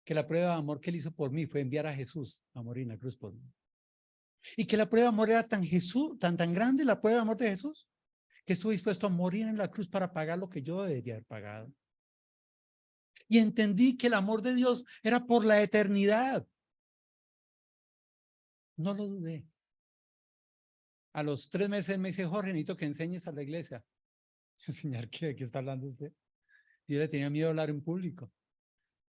que la prueba de amor que él hizo por mí fue enviar a Jesús a morir en la cruz por mí. Y que la prueba de amor era tan grande, la prueba de amor de Jesús, que estuvo dispuesto a morir en la cruz para pagar lo que yo debería haber pagado. Y entendí que el amor de Dios era por la eternidad. No lo dudé. A los 3 meses me dice, Jorge, necesito que enseñes a la iglesia. Yo, señor, ¿de qué está hablando usted? Yo le tenía miedo a hablar en público.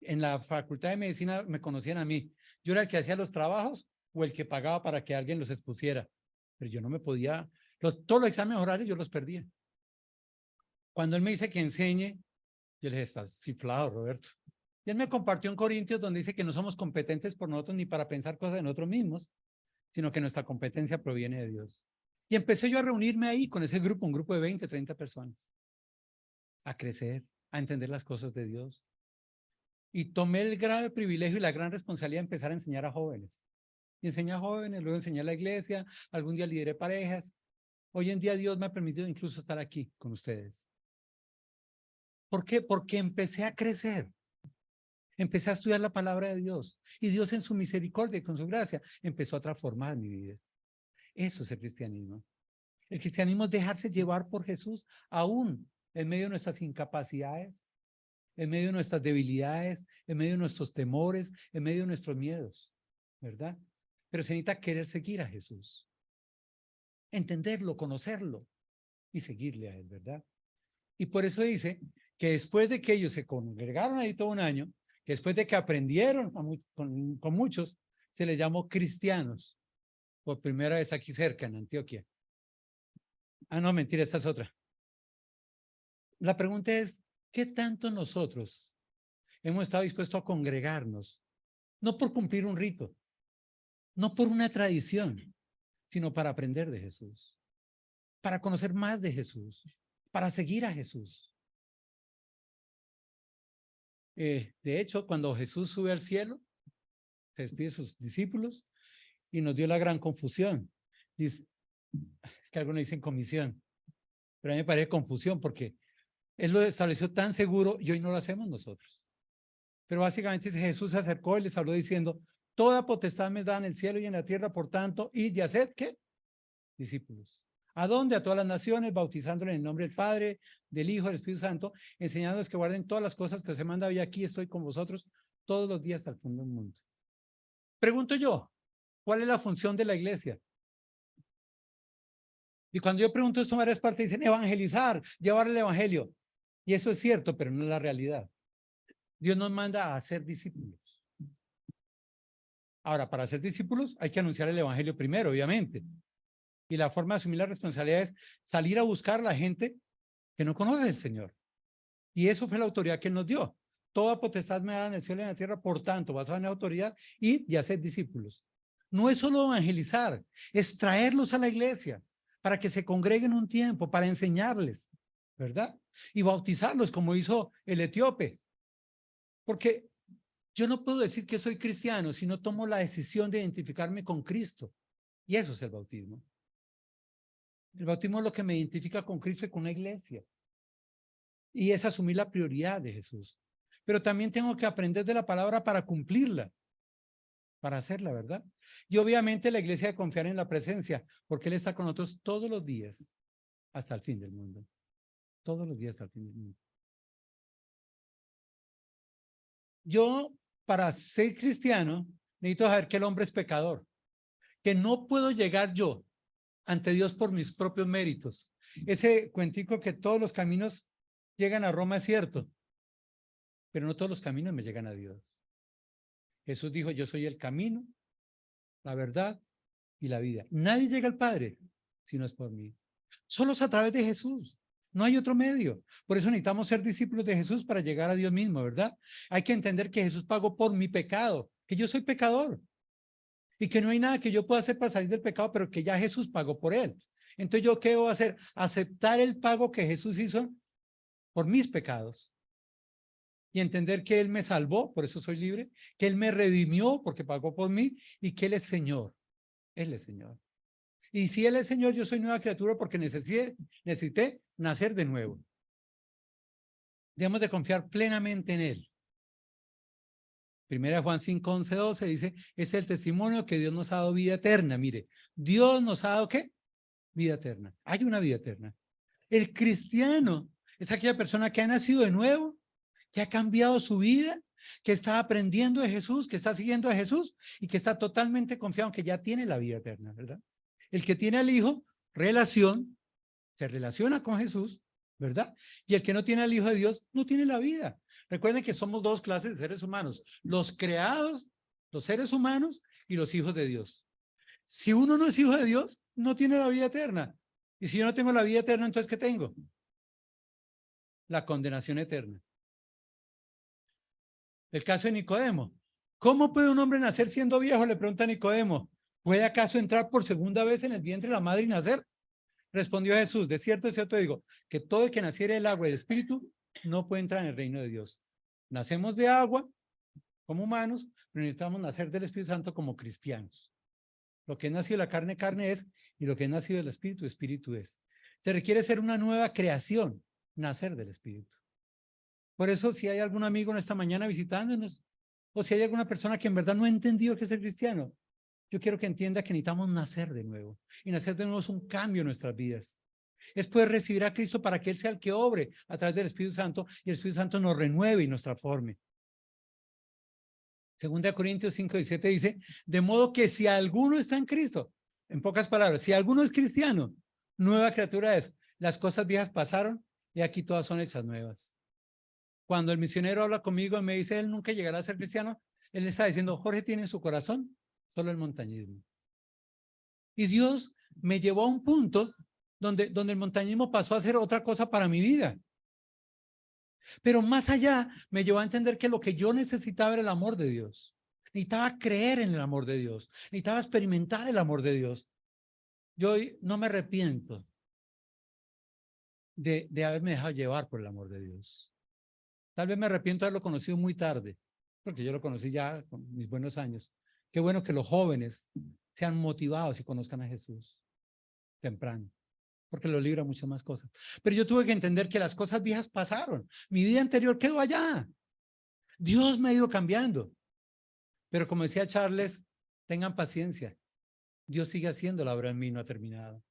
En la facultad de medicina me conocían a mí. Yo era el que hacía los trabajos o el que pagaba para que alguien los expusiera. Pero yo no me podía, todos los exámenes orales yo los perdía. Cuando él me dice que enseñe, yo le dije, estás ciflado, Roberto. Y él me compartió en Corintios donde dice que no somos competentes por nosotros ni para pensar cosas de nosotros mismos, sino que nuestra competencia proviene de Dios. Y empecé yo a reunirme ahí con ese grupo, un grupo de 20, 30 personas, a crecer, a entender las cosas de Dios. Y tomé el grave privilegio y la gran responsabilidad de empezar a enseñar a jóvenes. Y enseñé a jóvenes, luego enseñé a la iglesia, algún día lideré parejas. Hoy en día Dios me ha permitido incluso estar aquí con ustedes. ¿Por qué? Porque empecé a crecer. Empecé a estudiar la palabra de Dios. Y Dios en su misericordia y con su gracia empezó a transformar mi vida. Eso es el cristianismo. El cristianismo es dejarse llevar por Jesús aún en medio de nuestras incapacidades, en medio de nuestras debilidades, en medio de nuestros temores, en medio de nuestros miedos, ¿verdad? Pero se necesita querer seguir a Jesús, entenderlo, conocerlo y seguirle a él, ¿verdad? Y por eso dice que después de que ellos se congregaron ahí todo un año, que después de que aprendieron con muchos, se les llamó cristianos, por primera vez aquí cerca, en Antioquia. Ah, no, mentira, esta es otra. La pregunta es, ¿qué tanto nosotros hemos estado dispuestos a congregarnos? No por cumplir un rito, no por una tradición, sino para aprender de Jesús, para conocer más de Jesús, para seguir a Jesús. De hecho, cuando Jesús sube al cielo, se despide de sus discípulos y nos dio la gran confusión. Dice, es que algunos dicen comisión, pero a mí me parece confusión porque él lo estableció tan seguro y hoy no lo hacemos nosotros. Pero básicamente dice, Jesús se acercó y les habló diciendo, toda potestad me es dada en el cielo y en la tierra, por tanto, id y haced, ¿qué? Discípulos. ¿A dónde? A todas las naciones, bautizándoles en el nombre del Padre, del Hijo, del Espíritu Santo, enseñándoles que guarden todas las cosas que os he mandado y aquí estoy con vosotros todos los días hasta el fin del mundo. Pregunto yo, ¿cuál es la función de la iglesia? Y cuando yo pregunto esto en varias partes, dicen evangelizar, llevar el evangelio. Y eso es cierto, pero no es la realidad. Dios nos manda a hacer discípulos. Ahora, para ser discípulos hay que anunciar el evangelio primero, obviamente. Y la forma de asumir la responsabilidad es salir a buscar a la gente que no conoce al Señor. Y eso fue la autoridad que Él nos dio. Toda potestad me da en el cielo y en la tierra, por tanto, basada en la autoridad y hacer discípulos. No es solo evangelizar, es traerlos a la iglesia para que se congreguen un tiempo, para enseñarles, ¿verdad? Y bautizarlos como hizo el etíope. Porque yo no puedo decir que soy cristiano si no tomo la decisión de identificarme con Cristo. Y eso es el bautismo. El bautismo es lo que me identifica con Cristo y con la iglesia. Y es asumir la prioridad de Jesús. Pero también tengo que aprender de la palabra para cumplirla. para hacer la verdad. Y obviamente la iglesia debe confiar en la presencia, porque Él está con nosotros todos los días hasta el fin del mundo. Todos los días hasta el fin del mundo. Yo, para ser cristiano, necesito saber que el hombre es pecador, que no puedo llegar yo ante Dios por mis propios méritos. Ese cuentico que todos los caminos llegan a Roma es cierto, pero no todos los caminos me llegan a Dios. Jesús dijo, yo soy el camino, la verdad y la vida. Nadie llega al Padre si no es por mí. Solo es a través de Jesús. No hay otro medio. Por eso necesitamos ser discípulos de Jesús para llegar a Dios mismo, ¿verdad? Hay que entender que Jesús pagó por mi pecado, que yo soy pecador y que no hay nada que yo pueda hacer para salir del pecado, pero que ya Jesús pagó por él. Entonces, ¿yo qué debo hacer? Aceptar el pago que Jesús hizo por mis pecados y entender que Él me salvó, por eso soy libre, que Él me redimió porque pagó por mí y que Él es Señor. Él es Señor. Y si Él es Señor, yo soy nueva criatura porque necesité nacer de nuevo. Debemos de confiar plenamente en Él. Primera Juan 5, 11, 12 dice, es el testimonio que Dios nos ha dado vida eterna. Mire, Dios nos ha dado ¿qué? Vida eterna. Hay una vida eterna. El cristiano es aquella persona que ha nacido de nuevo, que ha cambiado su vida, que está aprendiendo de Jesús, que está siguiendo a Jesús y que está totalmente confiado en que ya tiene la vida eterna, ¿verdad? El que tiene al Hijo, se relaciona con Jesús, ¿verdad? Y el que no tiene al Hijo de Dios, no tiene la vida. Recuerden que somos dos clases de seres humanos, los creados, los seres humanos y los hijos de Dios. Si uno no es hijo de Dios, no tiene la vida eterna. Y si yo no tengo la vida eterna, entonces ¿qué tengo? La condenación eterna. El caso de Nicodemo. ¿Cómo puede un hombre nacer siendo viejo? Le pregunta Nicodemo. ¿Puede acaso entrar por segunda vez en el vientre de la madre y nacer? Respondió Jesús, de cierto digo, que todo el que naciere del agua y del espíritu no puede entrar en el reino de Dios. Nacemos de agua como humanos, pero necesitamos nacer del Espíritu Santo como cristianos. Lo que es nacido de la carne, carne es, y lo que es nacido del espíritu, espíritu es. Se requiere ser una nueva creación, nacer del espíritu. Por eso, si hay algún amigo en esta mañana visitándonos, o si hay alguna persona que en verdad no ha entendido qué es el cristiano, yo quiero que entienda que necesitamos nacer de nuevo. Y nacer de nuevo es un cambio en nuestras vidas. Es poder recibir a Cristo para que Él sea el que obre a través del Espíritu Santo y el Espíritu Santo nos renueve y nos transforme. Segunda Corintios 5:17 dice, de modo que si alguno está en Cristo, en pocas palabras, si alguno es cristiano, nueva criatura es. Las cosas viejas pasaron y aquí todas son hechas nuevas. Cuando el misionero habla conmigo y me dice, él nunca llegará a ser cristiano, él está diciendo, Jorge tiene en su corazón solo el montañismo. Y Dios me llevó a un punto donde el montañismo pasó a ser otra cosa para mi vida. Pero más allá, me llevó a entender que lo que yo necesitaba era el amor de Dios. Necesitaba creer en el amor de Dios. Necesitaba experimentar el amor de Dios. Yo hoy no me arrepiento de haberme dejado llevar por el amor de Dios. Tal vez me arrepiento de haberlo conocido muy tarde, porque yo lo conocí ya con mis buenos años. Qué bueno que los jóvenes sean motivados y conozcan a Jesús temprano, porque lo libra muchas más cosas. Pero yo tuve que entender que las cosas viejas pasaron. Mi vida anterior quedó allá. Dios me ha ido cambiando. Pero como decía Charles, tengan paciencia. Dios sigue haciendo la obra en mí, no ha terminado.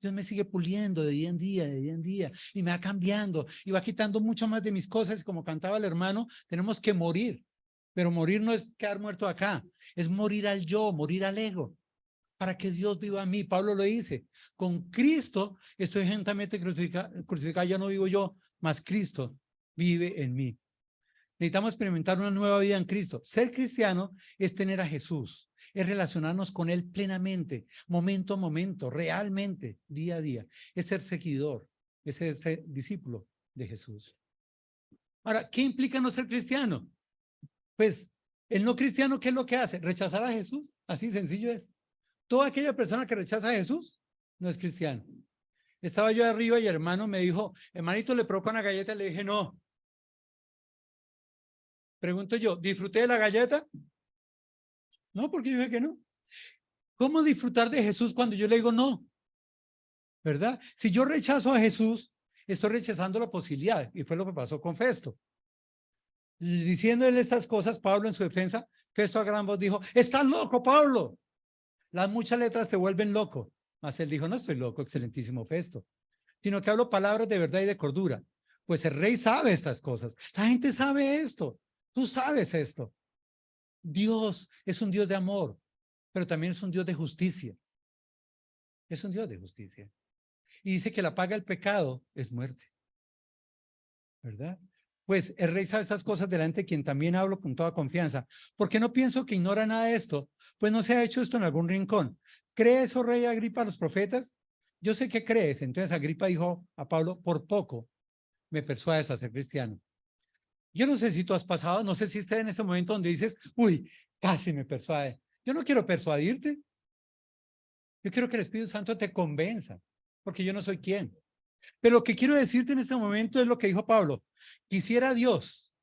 Dios me sigue puliendo de día en día, de día en día, y me va cambiando, y va quitando mucho más de mis cosas. Como cantaba el hermano, tenemos que morir. Pero morir no es quedar muerto acá, es morir al yo, morir al ego, para que Dios viva en mí. Pablo lo dice, con Cristo estoy juntamente crucificado, ya no vivo yo, mas Cristo vive en mí. Necesitamos experimentar una nueva vida en Cristo. Ser cristiano es tener a Jesús, es relacionarnos con Él plenamente, momento a momento, realmente, día a día. Es ser seguidor, es ser discípulo de Jesús. Ahora, ¿qué implica no ser cristiano? Pues el no cristiano, ¿qué es lo que hace? Rechazar a Jesús, así sencillo es. Toda aquella persona que rechaza a Jesús no es cristiano. Estaba yo arriba y el hermano me dijo, hermanito, ¿le provoca una galleta? Le dije, no. Pregunto yo, ¿disfruté de la galleta? No, porque yo dije que no. ¿Cómo disfrutar de Jesús cuando yo le digo no? ¿Verdad? Si yo rechazo a Jesús, estoy rechazando la posibilidad. Y fue lo que pasó con Festo. Diciéndole estas cosas, Pablo en su defensa Festo a gran voz dijo, estás loco, Pablo. Las muchas letras te vuelven loco. Mas él dijo, no estoy loco, excelentísimo Festo, sino que hablo palabras de verdad y de cordura. Pues el rey sabe estas cosas. La gente sabe esto. Tú sabes esto. Dios es un Dios de amor, pero también es un Dios de justicia. Es un Dios de justicia. Y dice que la paga del pecado es muerte. ¿Verdad? Pues el rey sabe estas cosas delante de quien también hablo con toda confianza. Porque no pienso que ignora nada de esto, pues no se ha hecho esto en algún rincón. ¿Crees, oh rey Agripa, a los profetas? Yo sé que crees. Entonces Agripa dijo a Pablo, por poco me persuades a ser cristiano. Yo no sé si tú has pasado, no sé si estás en ese momento donde dices, uy, casi me persuade. Yo no quiero persuadirte. Yo quiero que el Espíritu Santo te convenza, porque yo no soy quien. Pero lo que quiero decirte en este momento es lo que dijo Pablo. Quisiera Dios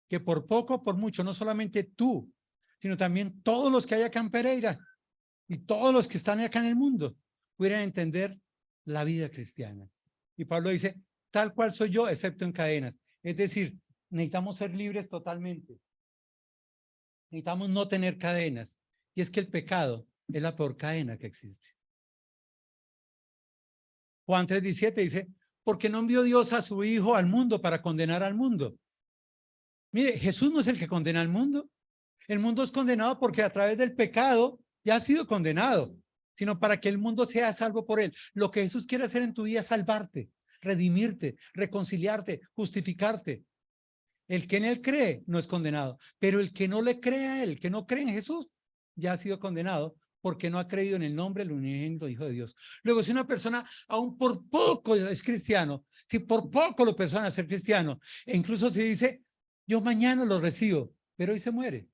que por poco o por mucho, no solamente tú, sino también todos los que hay acá en Pereira y todos los que están acá en el mundo, pudieran entender la vida cristiana. Y Pablo dice, tal cual soy yo, excepto en cadenas. Es decir, necesitamos ser libres totalmente. Necesitamos no tener cadenas. Y es que el pecado es la peor cadena que existe. Juan 3:17 dice, porque no envió Dios a su Hijo al mundo para condenar al mundo. Mire, Jesús no es el que condena al mundo. El mundo es condenado porque a través del pecado ya ha sido condenado, sino para que el mundo sea salvo por él. Lo que Jesús quiere hacer en tu vida es salvarte, redimirte, reconciliarte, justificarte. El que en él cree no es condenado, pero el que no le cree a él, que no cree en Jesús, ya ha sido condenado porque no ha creído en el nombre del unigénito Hijo de Dios. Luego, si una persona aún por poco es cristiano, si por poco lo persuaden a ser cristiano, e incluso si dice, yo mañana lo recibo, pero hoy se muere,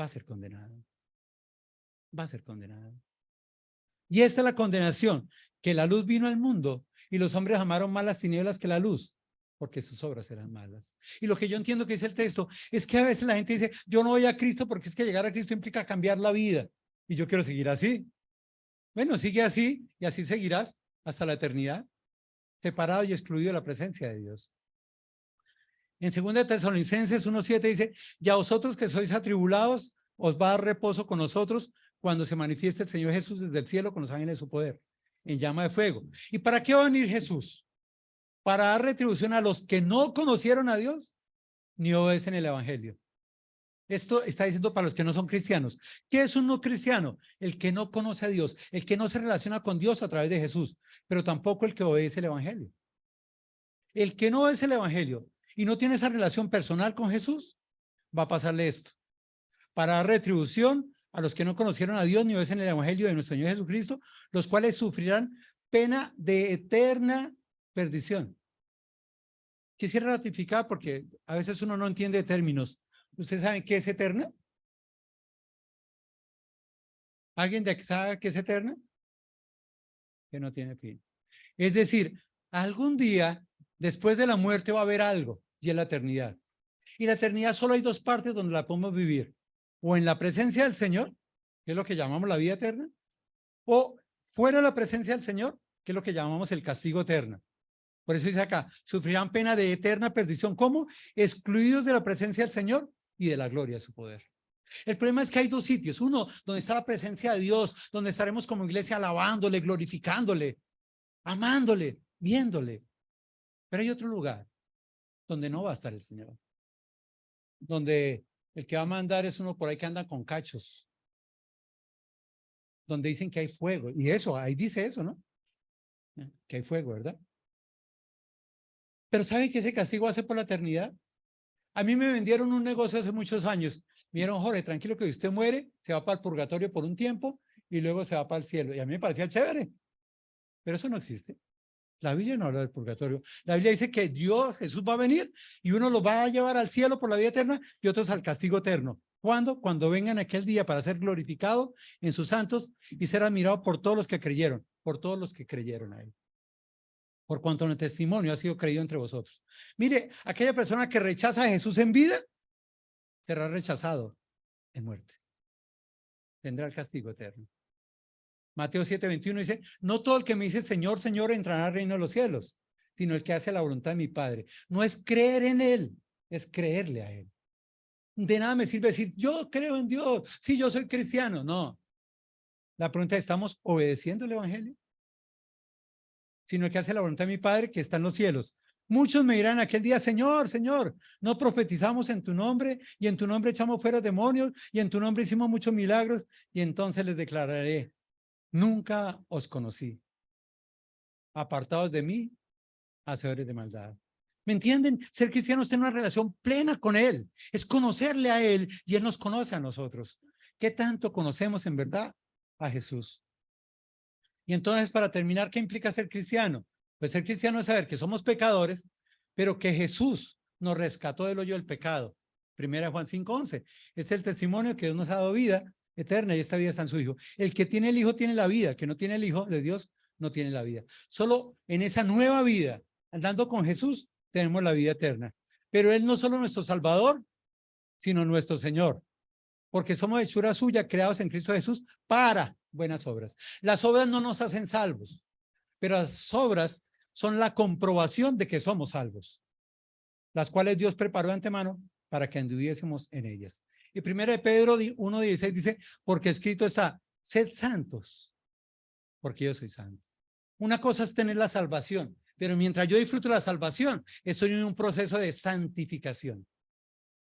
va a ser condenado. Va a ser condenado. Y esta es la condenación, que la luz vino al mundo y los hombres amaron más las tinieblas que la luz, porque sus obras eran malas. Y lo que yo entiendo que dice el texto es que a veces la gente dice, yo no voy a Cristo porque es que llegar a Cristo implica cambiar la vida y yo quiero seguir así. Bueno, sigue así y así seguirás hasta la eternidad, separado y excluido de la presencia de Dios. En 2 Tesalonicenses 1:7 dice, y a vosotros que sois atribulados, os va a dar reposo con nosotros cuando se manifieste el Señor Jesús desde el cielo con los ángeles de su poder, en llama de fuego. ¿Y para qué va a venir Jesús? Para dar retribución a los que no conocieron a Dios ni obedecen el evangelio. Esto está diciendo para los que no son cristianos. ¿Qué es un no cristiano? El que no conoce a Dios, el que no se relaciona con Dios a través de Jesús, pero tampoco el que obedece el evangelio. El que no obedece el evangelio y no tiene esa relación personal con Jesús, va a pasarle esto. Para dar retribución a los que no conocieron a Dios ni obedecen el evangelio de nuestro Señor Jesucristo, los cuales sufrirán pena de eterna perdición. Quisiera ratificar porque a veces uno no entiende términos. ¿Ustedes saben qué es eterna? ¿Alguien de aquí sabe qué es eterna? Que no tiene fin. Es decir, algún día, después de la muerte, va a haber algo, y es la eternidad. Y la eternidad solo hay dos partes donde la podemos vivir. O en la presencia del Señor, que es lo que llamamos la vida eterna, o fuera de la presencia del Señor, que es lo que llamamos el castigo eterno. Por eso dice acá, sufrirán pena de eterna perdición. ¿Cómo? Excluidos de la presencia del Señor y de la gloria de su poder. El problema es que hay dos sitios. Uno, donde está la presencia de Dios, donde estaremos como iglesia alabándole, glorificándole, amándole, viéndole. Pero hay otro lugar donde no va a estar el Señor. Donde el que va a mandar es uno por ahí que anda con cachos. Donde dicen que hay fuego. Y eso, ahí dice eso, ¿no? Que hay fuego, ¿verdad? Pero ¿saben que ese castigo va a ser por la eternidad? A mí me vendieron un negocio hace muchos años. Me dijeron, Jorge, tranquilo que usted muere, se va para el purgatorio por un tiempo y luego se va para el cielo. Y a mí me parecía chévere, pero eso no existe. La Biblia no habla del purgatorio. La Biblia dice que Dios, Jesús va a venir y uno lo va a llevar al cielo por la vida eterna y otros al castigo eterno. ¿Cuándo? Cuando vengan aquel día para ser glorificado en sus santos y ser admirado por todos los que creyeron, por todos los que creyeron a él. Por cuanto el testimonio ha sido creído entre vosotros. Mire, aquella persona que rechaza a Jesús en vida, será rechazado en muerte. Tendrá el castigo eterno. Mateo 7:21 dice, no todo el que me dice Señor, Señor entrará al reino de los cielos, sino el que hace la voluntad de mi Padre. No es creer en él, es creerle a él. De nada me sirve decir, yo creo en Dios, sí, yo soy cristiano. No. La pregunta es, ¿estamos obedeciendo el evangelio? Sino que hace la voluntad de mi Padre que está en los cielos. Muchos me dirán aquel día, Señor, Señor, no profetizamos en tu nombre y en tu nombre echamos fuera demonios y en tu nombre hicimos muchos milagros, y entonces les declararé, nunca os conocí. Apartados de mí, hacedores de maldad. ¿Me entienden? Ser cristiano es tener una relación plena con Él, es conocerle a Él y Él nos conoce a nosotros. ¿Qué tanto conocemos en verdad a Jesús? Y entonces, para terminar, ¿qué implica ser cristiano? Pues ser cristiano es saber que somos pecadores, pero que Jesús nos rescató del hoyo del pecado. Primera Juan 5:11. Este es el testimonio que Dios nos ha dado vida eterna y esta vida está en su Hijo. El que tiene el Hijo tiene la vida, el que no tiene el Hijo de Dios no tiene la vida. Solo en esa nueva vida, andando con Jesús, tenemos la vida eterna. Pero Él no solo nuestro Salvador, sino nuestro Señor, porque somos hechura suya, creados en Cristo Jesús para buenas obras. Las obras no nos hacen salvos, pero las obras son la comprobación de que somos salvos, las cuales Dios preparó de antemano para que anduviésemos en ellas. Y 1 Pedro 1:16 dice, porque escrito está, sed santos, porque yo soy santo. Una cosa es tener la salvación, pero mientras yo disfruto la salvación, estoy en un proceso de santificación,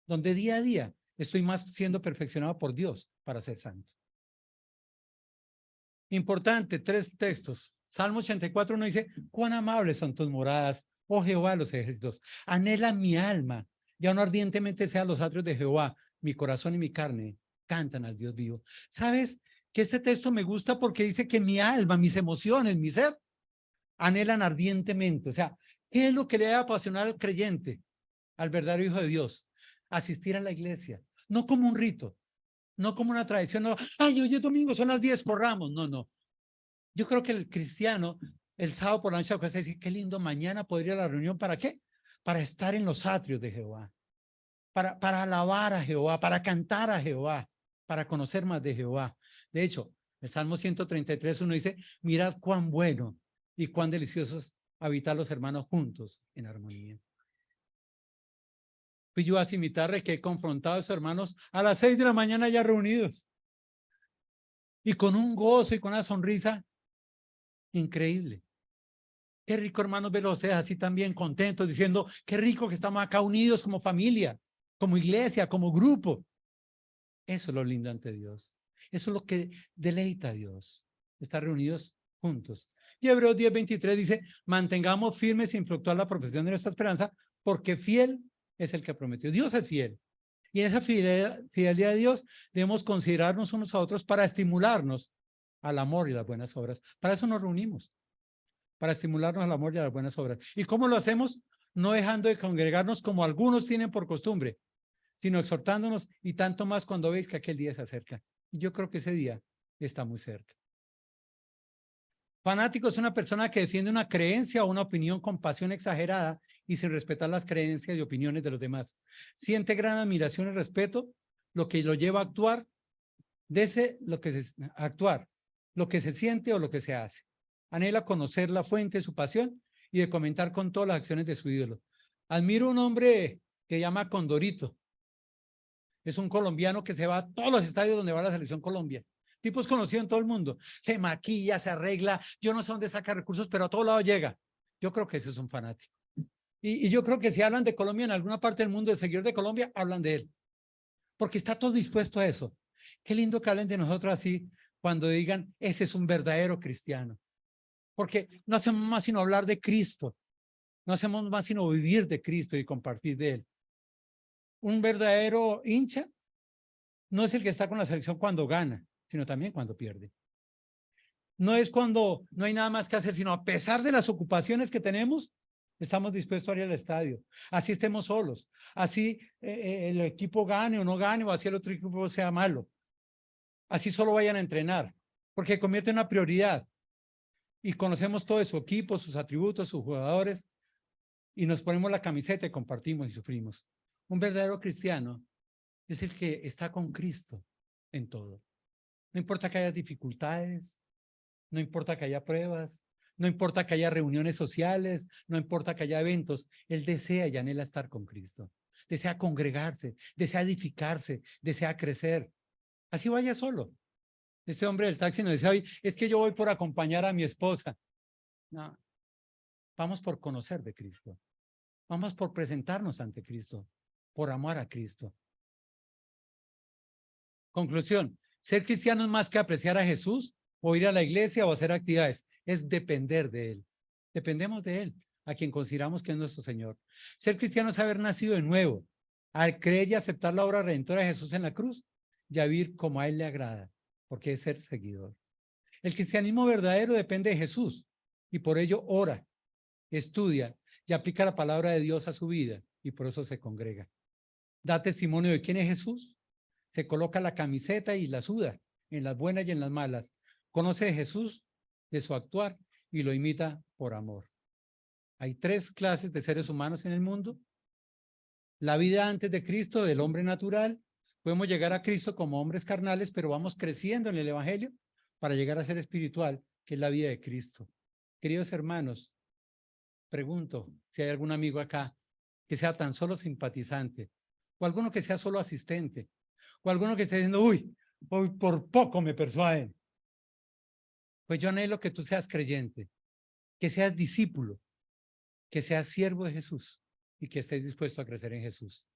donde día a día estoy más siendo perfeccionado por Dios para ser santo. Importante, 3 textos. Salmo 84:1 dice, cuán amables son tus moradas, oh Jehová de los ejércitos. Anhela mi alma, ya no ardientemente sean los atrios de Jehová, mi corazón y mi carne cantan al Dios vivo. ¿Sabes que este texto me gusta porque dice que mi alma, mis emociones, mi ser, anhelan ardientemente? O sea, ¿qué es lo que le debe apasionar al creyente, al verdadero Hijo de Dios? Asistir a la iglesia, no como un rito, no como una tradición, no, ay, hoy es domingo, son las 10, corramos. No, no. Yo creo que el cristiano, el sábado por la noche, acuesta y dice, qué lindo, mañana podría ir a la reunión, ¿para qué? Para estar en los atrios de Jehová, para alabar a Jehová, para cantar a Jehová, para conocer más de Jehová. De hecho, el Salmo 133:1 dice, mirad cuán bueno y cuán delicioso es habitar los hermanos juntos en armonía. Fui yo a Cimitarra que he confrontado a sus hermanos a las 6 de la mañana ya reunidos y con un gozo y con una sonrisa increíble. Qué rico, hermanos, verlos ustedes así también contentos, diciendo, qué rico que estamos acá unidos como familia, como iglesia, como grupo. Eso es lo lindo ante Dios. Eso es lo que deleita a Dios, estar reunidos juntos. Y Hebreos 10:23 dice, mantengamos firmes sin fluctuar la profesión de nuestra esperanza, porque fiel es el que prometió. Dios es fiel. Y en esa fidelidad de Dios debemos considerarnos unos a otros para estimularnos al amor y las buenas obras. Para eso nos reunimos, para estimularnos al amor y a las buenas obras. ¿Y cómo lo hacemos? No dejando de congregarnos como algunos tienen por costumbre, sino exhortándonos, y tanto más cuando veis que aquel día se acerca. Y yo creo que ese día está muy cerca. Fanático es una persona que defiende una creencia o una opinión con pasión exagerada y sin respetar las creencias y opiniones de los demás. Siente gran admiración y respeto, lo que lo lleva a actuar, lo que se siente o lo que se hace. Anhela conocer la fuente de su pasión y de comentar con todas las acciones de su ídolo. Admiro un hombre que llama Condorito. Es un colombiano que se va a todos los estadios donde va la selección Colombia. Tipo es conocido en todo el mundo. Se maquilla, se arregla. Yo no sé dónde saca recursos, pero a todo lado llega. Yo creo que ese es un fanático. Y yo creo que si hablan de Colombia en alguna parte del mundo, de seguidor de Colombia, hablan de él. Porque está todo dispuesto a eso. Qué lindo que hablen de nosotros así cuando digan, ese es un verdadero cristiano. Porque no hacemos más sino hablar de Cristo. No hacemos más sino vivir de Cristo y compartir de él. Un verdadero hincha no es el que está con la selección cuando gana, sino también cuando pierde. No es cuando no hay nada más que hacer, sino a pesar de las ocupaciones que tenemos, estamos dispuestos a ir al estadio. Así estemos solos, así el equipo gane o no gane, o así el otro equipo sea malo. Así solo vayan a entrenar, porque convierte en una prioridad. Y conocemos todo de su equipo, sus atributos, sus jugadores, y nos ponemos la camiseta y compartimos y sufrimos. Un verdadero cristiano es el que está con Cristo en todo. No importa que haya dificultades, no importa que haya pruebas, no importa que haya reuniones sociales, no importa que haya eventos, él desea y anhela estar con Cristo. desea congregarse, desea edificarse, desea crecer. Así vaya solo. Este hombre del taxi nos decía, es que yo voy por acompañar a mi esposa. No, vamos por conocer de Cristo. Vamos por presentarnos ante Cristo, por amar a Cristo. Conclusión, ser cristiano es más que apreciar a Jesús o ir a la iglesia o hacer actividades, es depender de Él. Dependemos de Él, a quien consideramos que es nuestro Señor. Ser cristiano es haber nacido de nuevo, al creer y aceptar la obra redentora de Jesús en la cruz y a vivir como a Él le agrada, porque es ser seguidor. El cristianismo verdadero depende de Jesús y por ello ora, estudia y aplica la palabra de Dios a su vida y por eso se congrega. Da testimonio de quién es Jesús, se coloca la camiseta y la suda en las buenas y en las malas. Conoce de Jesús, de su actuar y lo imita por amor. Hay 3 clases de seres humanos en el mundo. La vida antes de Cristo, del hombre natural. Podemos llegar a Cristo como hombres carnales, pero vamos creciendo en el evangelio para llegar a ser espiritual, que es la vida de Cristo. Queridos hermanos, pregunto si hay algún amigo acá que sea tan solo simpatizante, o alguno que sea solo asistente, o alguno que esté diciendo, uy, hoy por poco me persuaden. Pues yo anhelo que tú seas creyente, que seas discípulo, que seas siervo de Jesús y que estés dispuesto a crecer en Jesús.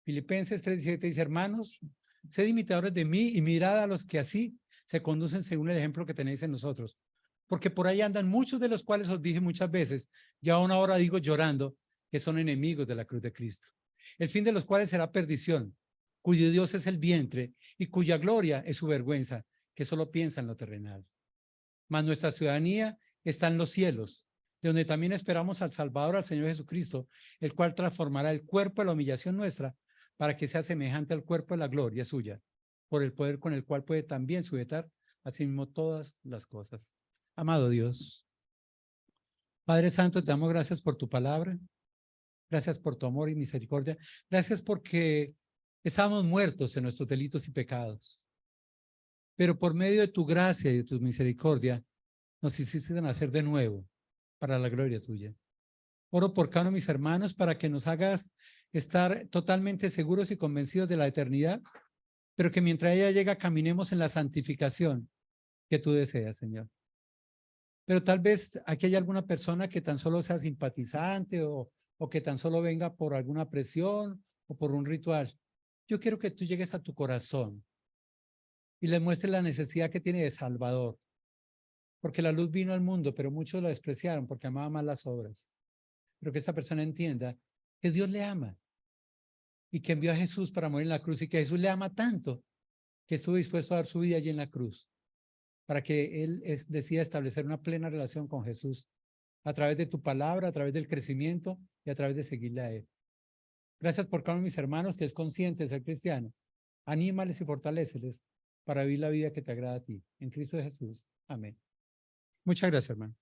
Filipenses 3:17 dice, hermanos, sed imitadores de mí y mirad a los que así se conducen según el ejemplo que tenéis en nosotros. Porque por ahí andan muchos de los cuales os dije muchas veces, ya aún ahora digo llorando, que son enemigos de la cruz de Cristo. El fin de los cuales será perdición, cuyo Dios es el vientre y cuya gloria es su vergüenza, que solo piensa en lo terrenal. Mas nuestra ciudadanía está en los cielos, de donde también esperamos al Salvador, al Señor Jesucristo, el cual transformará el cuerpo de la humillación nuestra para que sea semejante al cuerpo de la gloria suya, por el poder con el cual puede también sujetar asimismo todas las cosas. Amado Dios, Padre Santo, te damos gracias por tu palabra, gracias por tu amor y misericordia, gracias porque estábamos muertos en nuestros delitos y pecados, pero por medio de tu gracia y de tu misericordia nos hiciste nacer de nuevo para la gloria tuya. Oro por cada uno de mis hermanos para que nos hagas estar totalmente seguros y convencidos de la eternidad, pero que mientras ella llega caminemos en la santificación que tú deseas, Señor. Pero tal vez aquí hay alguna persona que tan solo sea simpatizante o que tan solo venga por alguna presión o por un ritual. Yo quiero que tú llegues a tu corazón y le muestres la necesidad que tiene de Salvador. Porque la luz vino al mundo, pero muchos la despreciaron porque amaban más las obras. Pero que esta persona entienda que Dios le ama y que envió a Jesús para morir en la cruz y que Jesús le ama tanto que estuvo dispuesto a dar su vida allí en la cruz para que él decida establecer una plena relación con Jesús a través de tu palabra, a través del crecimiento y a través de seguirle a él. Gracias por cada uno de mis hermanos que es consciente de ser cristiano. Anímales y fortaléceles para vivir la vida que te agrada a ti. En Cristo Jesús. Amén. Muchas gracias, hermano.